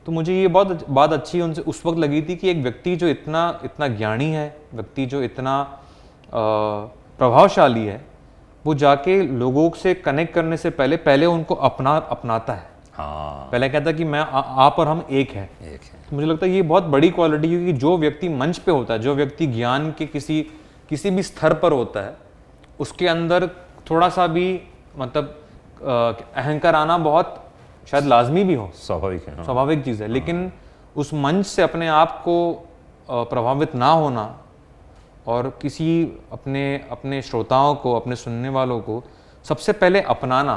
तो मुझे ये बहुत बात अच्छी उनसे उस वक्त लगी थी कि एक व्यक्ति जो इतना ज्ञानी है, व्यक्ति जो इतना प्रभावशाली है, वो जाके लोगों से कनेक्ट करने से पहले उनको अपनाता है। हाँ, पहले कहता है कि मैं आप और हम एक है। तो मुझे लगता है ये बहुत बड़ी क्वालिटी, क्योंकि जो व्यक्ति मंच पे होता है, जो व्यक्ति ज्ञान के किसी भी स्तर पर होता है, उसके अंदर थोड़ा सा भी अहंकार आना बहुत शायद लाजमी भी हो, स्वाभाविक है, हाँ। स्वाभाविक चीज़ है। लेकिन उस मंच से अपने आप को प्रभावित ना होना और किसी अपने श्रोताओं को, अपने सुनने वालों को सबसे पहले अपनाना,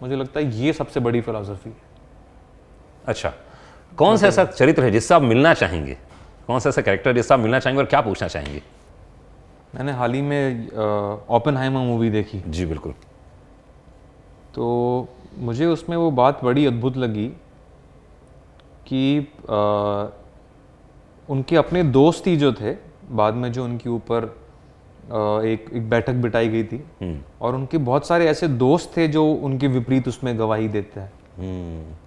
मुझे लगता है ये सबसे बड़ी फिलॉसफी है। अच्छा, कौन सा ऐसा चरित्र है जिससे आप मिलना चाहेंगे? कौन सा ऐसा कैरेक्टर जिससे आप मिलना चाहेंगे और क्या पूछना चाहेंगे? मैंने हाल ही में ओपेनहाइमर मूवी देखी। जी बिल्कुल। तो मुझे उसमें वो बात बड़ी अद्भुत लगी कि उनके अपने दोस्त ही जो थे, बाद में जो उनके ऊपर एक बैठक बिठाई गई थी, और उनके बहुत सारे ऐसे दोस्त थे जो उनके विपरीत उसमें गवाही देते हैं।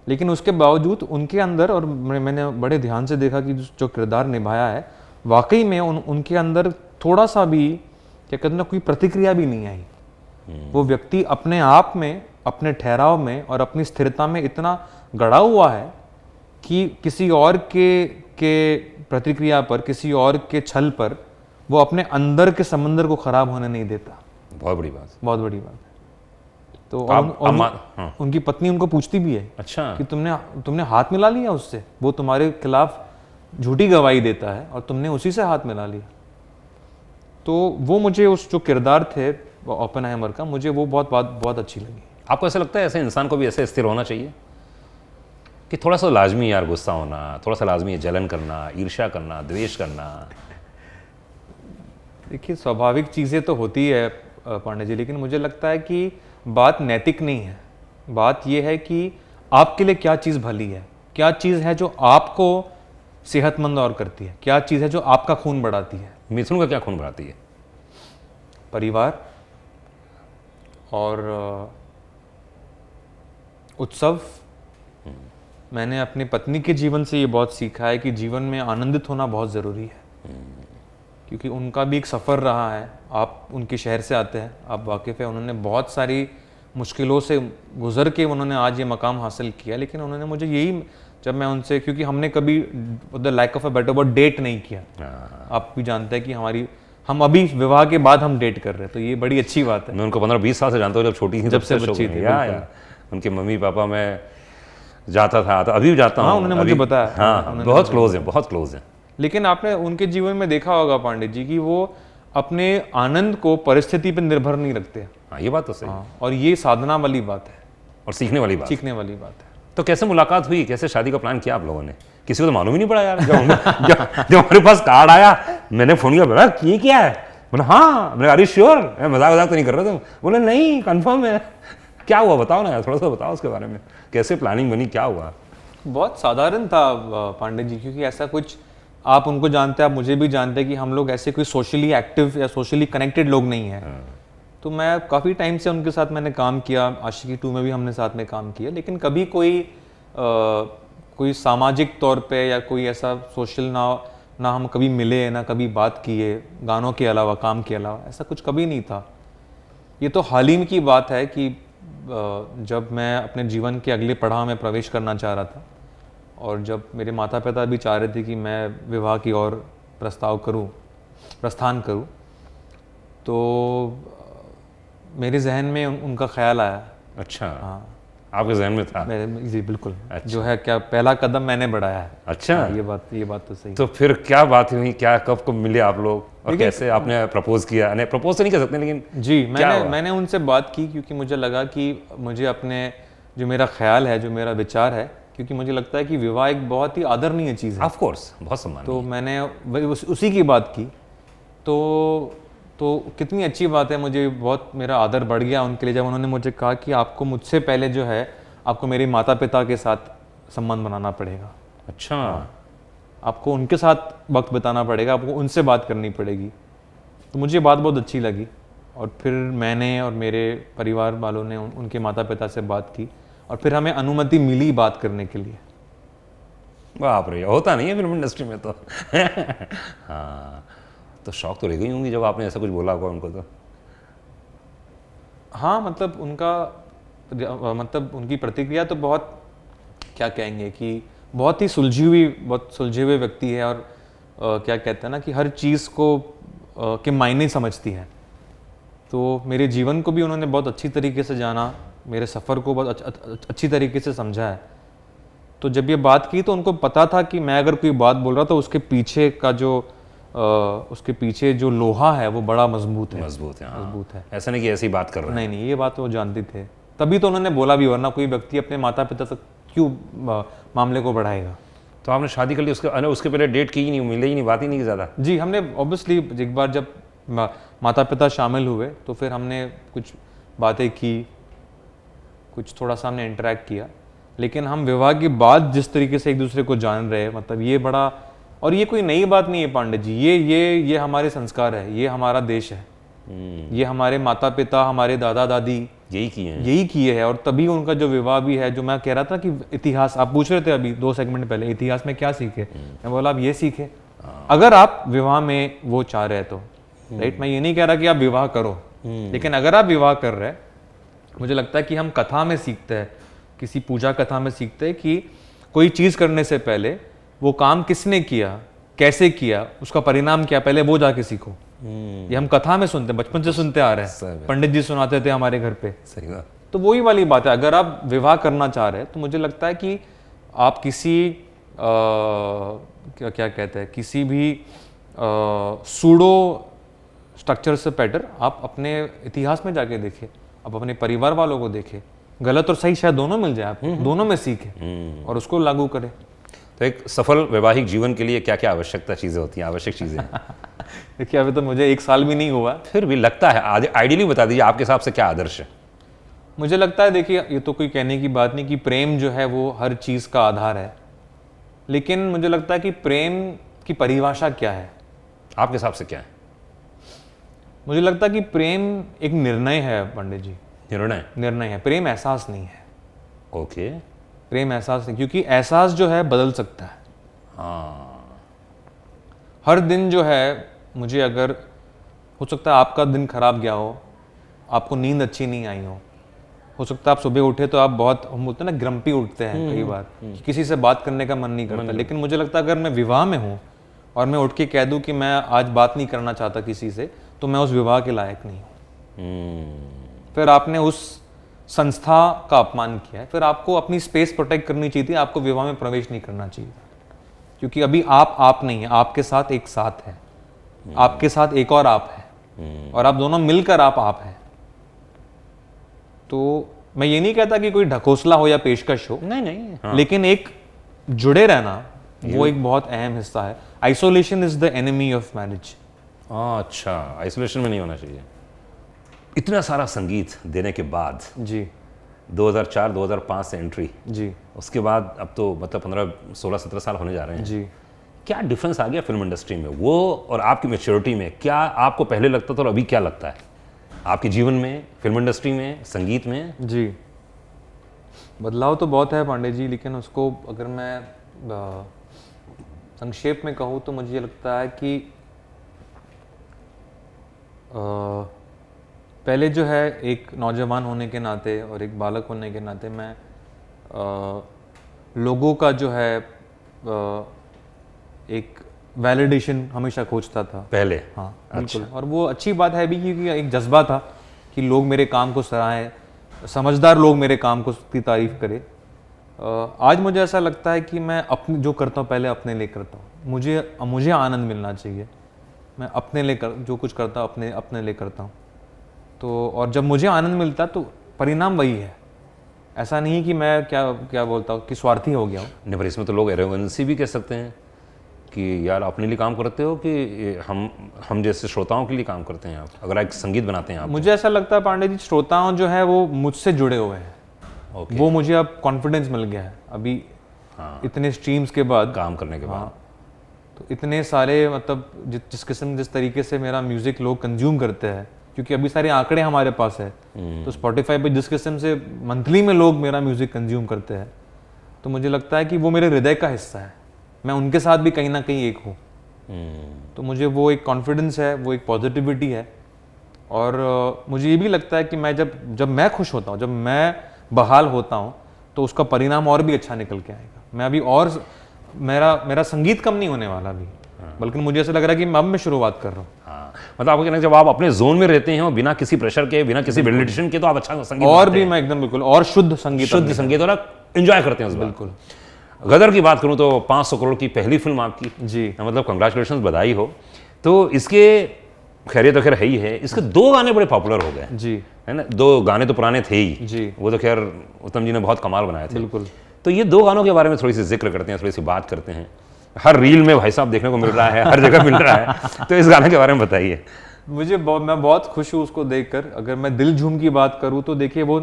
लेकिन उसके बावजूद उनके अंदर, और मैंने बड़े ध्यान से देखा कि जो किरदार निभाया है, वाकई में उनके अंदर थोड़ा सा भी क्या कहते हैं, कोई प्रतिक्रिया भी नहीं आई। वो व्यक्ति अपने आप में, अपने ठहराव में और अपनी स्थिरता में इतना गड़ा हुआ है कि किसी और के प्रतिक्रिया पर, किसी और के छल पर वो अपने अंदर के समंदर को खराब होने नहीं देता। बहुत बड़ी बात, बहुत बड़ी बात है। तो हाँ। उनकी पत्नी उनको पूछती भी है, अच्छा, कि तुमने हाथ मिला लिया उससे, वो तुम्हारे खिलाफ झूठी गवाही देता है और तुमने उसी से हाथ मिला लिया। तो वो मुझे उस जो किरदार थे ओपेनहाइमर का, मुझे वो बहुत अच्छी लगी। आपको ऐसा लगता है ऐसे इंसान को भी ऐसे स्थिर होना चाहिए? कि थोड़ा सा लाजमी है यार गुस्सा होना, थोड़ा सा लाजमी है जलन करना, ईर्ष्या करना, द्वेष करना? देखिए स्वाभाविक चीज़ें तो होती है पांडे जी, लेकिन मुझे लगता है कि बात नैतिक नहीं है। बात यह है कि आपके लिए क्या चीज़ भली है, क्या चीज़ है जो आपको सेहतमंद और करती है, क्या चीज़ है जो आपका खून बढ़ाती है। मिथुन का क्या खून बढ़ाती है? परिवार और उत्सव। मैंने अपनी पत्नी के जीवन से ये बहुत सीखा है कि जीवन में आनंदित होना बहुत ज़रूरी है, क्योंकि उनका भी एक सफ़र रहा है। आप उनके शहर से आते हैं, आप वाकिफ़ है, उन्होंने बहुत सारी मुश्किलों से गुजर के उन्होंने आज ये मकाम हासिल किया। लेकिन उन्होंने मुझे यही, जब मैं उनसे, क्योंकि हमने कभी the like of a better word date नहीं किया। आप भी जानते हैं कि हम अभी विवाह के बाद हम डेट कर रहे हैं, तो ये बड़ी अच्छी बात है। मैं उनको 15-20 साल से जानता हूँ, जब छोटी थी, जब से बच्ची थी, या उनके मम्मी पापा, मैं जाता था, तो अभी भी जाता हूँ। उन्होंने मुझे बताया। हाँ, बहुत क्लोज हैं, बहुत क्लोज हैं। लेकिन आपने उनके जीवन में देखा होगा पांडे जी कि वो अपने आनंद को परिस्थिति पर निर्भर नहीं रखते। हाँ, ये बात तो सही। और ये साधना वाली बात है और सीखने वाली बात। सीखने वाली बात है। तो कैसे मुलाकात हुई, कैसे शादी का प्लान किया आप लोगों ने? किसी को तो मालूम ही नहीं पड़ा यार। जब हमारे पास कार्ड आया, मैंने फोन किया, बोला ये क्या है? बोला हाँ। मैंने अरे श्योर, मजाक तो नहीं कर रहे तुम? बोले नहीं, कंफर्म है। क्या हुआ बताओ ना यार, थोड़ा सा बताओ उसके बारे में, कैसे प्लानिंग बनी, क्या हुआ? बहुत साधारण था पांडे जी, क्योंकि ऐसा कुछ, आप उनको जानते हैं, आप मुझे भी जानते हैं कि हम लोग ऐसे कोई सोशली एक्टिव या सोशली कनेक्टेड लोग नहीं हैं। तो मैं काफ़ी टाइम से उनके साथ मैंने काम किया, आशिकी 2 में भी हमने साथ में काम किया, लेकिन कभी कोई सामाजिक तौर पे या कोई ऐसा सोशल ना हम कभी मिले, ना कभी बात किए, गानों के अलावा, काम के अलावा, ऐसा कुछ कभी नहीं था। ये तो हाल ही की बात है कि जब मैं अपने जीवन के अगले पड़ाव में प्रवेश करना चाह रहा था, और जब मेरे माता पिता भी चाह रहे थे कि मैं विवाह की ओर प्रस्थान करूं, तो मेरे जहन में उनका ख्याल आया। अच्छा। हाँ, आपके जहन में था? जी बिल्कुल। अच्छा। जो है क्या पहला कदम मैंने बढ़ाया है। अच्छा। हाँ, ये बात तो सही। तो फिर क्या बात हुई, क्या कब मिले आप लोग, और कैसे आपने प्रपोज किया? नहीं, प्रपोज तो नहीं कर सकते, लेकिन जी मैंने उनसे बात की, क्योंकि मुझे लगा कि मुझे अपने, जो मेरा ख्याल है, जो मेरा विचार है, क्योंकि मुझे लगता है कि विवाह एक बहुत ही आदरणीय चीज़ है। ऑफ कोर्स, बहुत सम्मान। तो मैंने उसी की बात की, तो कितनी अच्छी बात है, मुझे बहुत मेरा आदर बढ़ गया उनके लिए जब उन्होंने मुझे कहा कि आपको मुझसे पहले जो है, आपको मेरे माता पिता के साथ संबंध बनाना पड़ेगा। अच्छा। आपको उनके साथ वक्त बिताना पड़ेगा, आपको उनसे बात करनी पड़ेगी। तो मुझे बात बहुत अच्छी लगी, और फिर मैंने और मेरे परिवार वालों ने उनके माता पिता से बात की, और फिर हमें अनुमति मिली बात करने के लिए। बाप रे, होता नहीं है फिल्म इंडस्ट्री में तो। हाँ, तो शौक तो रह गई होंगी जब आपने ऐसा कुछ बोला होगा उनको तो। हाँ, मतलब उनकी प्रतिक्रिया तो बहुत, क्या कहेंगे कि बहुत सुलझे हुए व्यक्ति है, और क्या कहते हैं ना कि हर चीज़ को के मायने समझती है। तो मेरे जीवन को भी उन्होंने बहुत अच्छी तरीके से जाना, मेरे सफ़र को बहुत अच्छी तरीके से समझा है। तो जब ये बात की तो उनको पता था कि मैं अगर कोई बात बोल रहा था, उसके पीछे जो लोहा है वो बड़ा मजबूत है। हाँ। मजबूत है। ऐसा नहीं कि ऐसी बात कर रहे हैं। नहीं, ये बात वो जानते थे, तभी तो उन्होंने बोला भी, वरना कोई व्यक्ति अपने माता पिता तक क्यों मामले को बढ़ाएगा। तो आपने शादी कर ली, उसके पहले डेट की ही नहीं, मिले ही नहीं, बात ही नहीं की ज़्यादा? जी, हमने ऑब्वियसली एक बार जब माता पिता शामिल हुए तो फिर हमने कुछ बातें की, कुछ थोड़ा सा हमने इंटरेक्ट किया, लेकिन हम विवाह के बाद जिस तरीके से एक दूसरे को जान रहे, मतलब ये बड़ा, और ये कोई नई बात नहीं है पांडे जी, ये हमारे संस्कार है, ये हमारा देश है, ये हमारे माता पिता, हमारे दादा दादी यही किए हैं, और तभी उनका जो विवाह भी है। जो मैं कह रहा था कि इतिहास, आप पूछ रहे थे अभी 2 सेगमेंट पहले, इतिहास में क्या सीखे, मैं बोला आप ये सीखे, अगर आप विवाह में वो चाह रहे तो, राइट। मैं ये नहीं कह रहा कि आप विवाह करो, लेकिन अगर आप विवाह कर रहे, मुझे लगता है कि हम कथा में सीखते हैं, किसी पूजा कथा में सीखते हैं कि कोई चीज़ करने से पहले वो काम किसने किया, कैसे किया, उसका परिणाम क्या, पहले वो जाके सीखो। ये हम कथा में सुनते हैं, बचपन से सुनते आ रहे हैं, पंडित जी सुनाते थे हमारे घर पे। सही बात। तो वही वाली बात है, अगर आप विवाह करना चाह रहे हैं तो मुझे लगता है कि आप किसी क्या कहते हैं, किसी भी सूडो स्ट्रक्चर से बेटर आप अपने इतिहास में जाके देखें, आप अपने परिवार वालों को देखें गलत और सही शायद दोनों मिल जाए आपको, दोनों में सीखे और उसको लागू करें। तो एक सफल वैवाहिक जीवन के लिए क्या क्या आवश्यकता चीज़ें होती हैं, आवश्यक चीज़ें हैं? देखिए अभी तो मुझे 1 साल भी नहीं हुआ। फिर भी लगता है, आइडियली बता दीजिए आपके हिसाब से क्या आदर्श है? मुझे लगता है, देखिए ये तो कोई कहने की बात नहीं कि प्रेम जो है वो हर चीज़ का आधार है, लेकिन मुझे लगता है कि प्रेम की परिभाषा क्या है, आपके हिसाब से क्या है? मुझे लगता है कि प्रेम एक निर्णय है पंडित जी, निर्णय है। प्रेम एहसास नहीं है। ओके। प्रेम एहसास नहीं, क्योंकि एहसास जो है बदल सकता है। हाँ। हर दिन जो है, मुझे अगर हो सकता है आपका दिन खराब गया हो, आपको नींद अच्छी नहीं आई हो सकता है आप सुबह उठे तो आप बहुत, हम बोलते हैं ना ग्रम्पी उठते हैं कई बार, कि किसी से बात करने का मन नहीं करता। लेकिन मुझे लगता है अगर मैं विवाह में हूँ और मैं उठ के कह दूं कि मैं आज बात नहीं करना चाहता किसी से, तो मैं उस विवाह के लायक नहीं हूँ। फिर आपने उस संस्था का अपमान किया है, फिर आपको अपनी स्पेस प्रोटेक्ट करनी चाहिए थी, आपको विवाह में प्रवेश नहीं करना चाहिए, क्योंकि अभी आप नहीं है, आपके साथ एक साथ है, आपके साथ एक और आप है, और आप दोनों मिलकर आप है। तो मैं ये नहीं कहता कि कोई ढकोसला हो या पेशकश हो, नहीं। हाँ। लेकिन एक जुड़े रहना वो एक बहुत अहम हिस्सा है। Isolation is the enemy of marriage. अच्छा, आइसोलेशन में नहीं होना चाहिए। इतना सारा संगीत देने के बाद जी 2004-2005 से एंट्री, जी, उसके बाद अब तो मतलब 15-16-17 साल होने जा रहे हैं जी। क्या डिफरेंस आ गया फिल्म इंडस्ट्री में, वो और आपकी मैच्योरिटी में? क्या आपको पहले लगता था और अभी क्या लगता है आपके जीवन में, फिल्म इंडस्ट्री में, संगीत में? जी, बदलाव तो बहुत है पांडे जी, लेकिन उसको अगर मैं संक्षेप में कहूँ तो मुझे लगता है कि पहले जो है एक नौजवान होने के नाते और एक बालक होने के नाते मैं लोगों का जो है एक वैलिडेशन हमेशा खोजता था पहले। हाँ बिल्कुल। और वो अच्छी बात है भी, क्योंकि एक जज्बा था कि लोग मेरे काम को सराहें, समझदार लोग मेरे काम को की तारीफ करें। आज मुझे ऐसा लगता है कि मैं अपने जो करता हूँ पहले अपने लिए करता हूँ, मुझे आनंद मिलना चाहिए, मैं अपने लिए जो कुछ करता हूँ अपने लिए करता हूँ। तो और जब मुझे आनंद मिलता तो परिणाम वही है। ऐसा नहीं कि मैं क्या बोलता हूँ कि स्वार्थी हो गया हूँ। नहीं, पर इसमें तो लोग एरोगेंसी भी कह सकते हैं कि यार अपने लिए काम करते हो कि हम जैसे श्रोताओं के लिए काम करते हैं आप, अगर एक संगीत बनाते हैं आप? मुझे ऐसा लगता है पांडे जी, श्रोताओं जो है वो मुझसे जुड़े हुए हैं। वो मुझे अब कॉन्फिडेंस मिल गया है अभी। हाँ। इतने स्ट्रीम्स के बाद, काम करने के बाद। हाँ, तो इतने सारे मतलब जिस तरीके से मेरा म्यूजिक लोग कंज्यूम करते हैं, क्योंकि अभी सारे आंकड़े हमारे पास है, तो स्पॉटिफाई पे जिस किस्म से मंथली में लोग मेरा म्यूजिक कंज्यूम करते हैं, तो मुझे लगता है कि वो मेरे हृदय का हिस्सा है, मैं उनके साथ भी कहीं ना कहीं एक हूँ। तो मुझे वो एक कॉन्फिडेंस है, वो एक पॉजिटिविटी है। और मुझे ये भी लगता है कि मैं जब मैं खुश होता हूँ, जब मैं बहाल होता हूँ, तो उसका परिणाम और भी अच्छा निकल के आएगा। मैं अभी और मेरा संगीत कम नहीं होने वाला अभी, बल्कि मुझे ऐसा लग रहा है कि अब मैं शुरुआत कर रहा हूँ। हाँ, मतलब आपको कहना है जब आप अपने जोन में रहते हैं बिना किसी प्रेशर के, बिना किसी वैलिडेशन के, तो आप अच्छा संगीत और भी मैं एकदम बिल्कुल और शुद्ध संगीत और एंजॉय करते हैं उस बिल्कुल। गदर की बात करूं तो 500 करोड़ की पहली फिल्म आपकी जी, मतलब कंग्रेचुलेशन, बधाई हो। तो इसके खैरियत तो खैर है ही है, इसके 2 गाने बड़े पॉपुलर हो गए जी, है ना। 2 गाने तो पुराने थे ही जी, वो तो खैर उत्तम जी ने बहुत कमाल बनाए थे। बिल्कुल। तो ये 2 गानों के बारे में थोड़ी सी जिक्र करते हैं, थोड़ी सी बात करते हैं। हर रील में भाई साहब देखने को मिल रहा है, हर जगह मिल रहा है, तो इस गाने के बारे में बताइए। मैं बहुत खुश हूँ उसको देखकर। अगर मैं दिल झूम की बात करूँ तो देखिए वो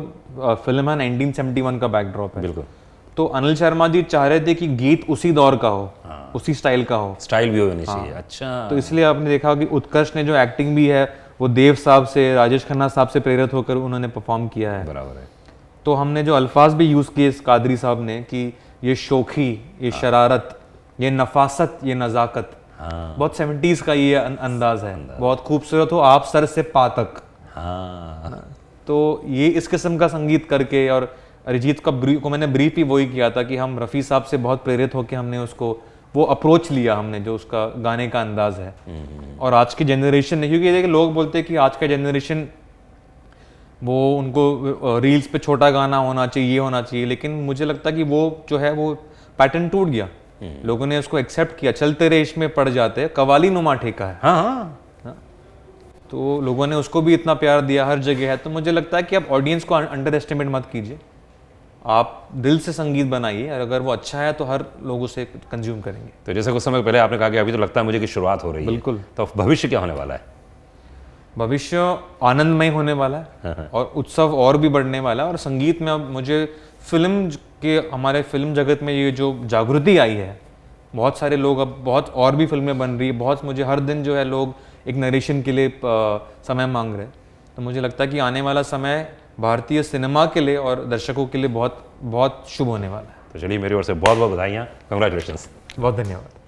फिल्म है 1971 का बैकड्रॉप है। बिल्कुल। तो अनिल शर्मा जी चाह रहे थे कि गीत उसी दौर का हो, उसी स्टाइल का हो, स्टाइल भी होनी चाहिए। अच्छा, तो इसलिए आपने देखा कि उत्कर्ष ने जो एक्टिंग भी है वो देव साहब से, राजेश खन्ना साहब से प्रेरित होकर उन्होंने परफॉर्म किया है। बराबर है। तो हमने जो अल्फाज भी यूज किए इस कादरी साहब ने कि ये शोखी, ये शरारत, ये नफासत, ये नजाकत, बहुत 70s का ये अंदाज है, बहुत खूबसूरत हो आप सर से पा तक। तो ये इस किस्म का संगीत करके, और अरिजीत को मैंने ब्रीफ ही वही किया था कि हम रफ़ी साहब से बहुत प्रेरित होकर हमने उसको वो अप्रोच लिया, हमने जो उसका गाने का अंदाज है। और आज की जनरेशन ने, क्योंकि देखिए लोग बोलते हैं कि आज का जनरेशन वो उनको रील्स पे छोटा गाना होना चाहिए, ये होना चाहिए, लेकिन मुझे लगता है कि वो जो है वो पैटर्न टूट गया। लोगों ने उसको एक्सेप्ट किया, चलते रेश में पड़ जाते, कवाली नुमा ठेका है। हाँ, तो लोगों ने उसको भी इतना प्यार दिया, हर जगह है। तो मुझे लगता है कि आप ऑडियंस को अंडर एस्टिमेट मत कीजिए, आप दिल से संगीत बनाइए, और अगर वो अच्छा है तो हर लोग उसे कंज्यूम करेंगे। तो जैसे कुछ समय पहले आपने कहा कि अभी तो लगता है मुझे कि शुरुआत हो रही है, बिल्कुल। तो भविष्य क्या होने वाला है? भविष्य आनंदमय होने वाला है और उत्सव और भी बढ़ने वाला है। और संगीत में अब मुझे फिल्म के, हमारे फिल्म जगत में ये जो जागृति आई है, बहुत सारे लोग अब बहुत और भी फिल्में बन रही है, बहुत मुझे हर दिन जो है लोग एक नरेशन के लिए समय मांग रहे हैं। तो मुझे लगता है कि आने वाला समय भारतीय सिनेमा के लिए और दर्शकों के लिए बहुत बहुत शुभ होने वाला है। तो चलिए, मेरी ओर से बहुत बहुत बधाइयाँ, कंग्रेचुलेशंस। बहुत धन्यवाद।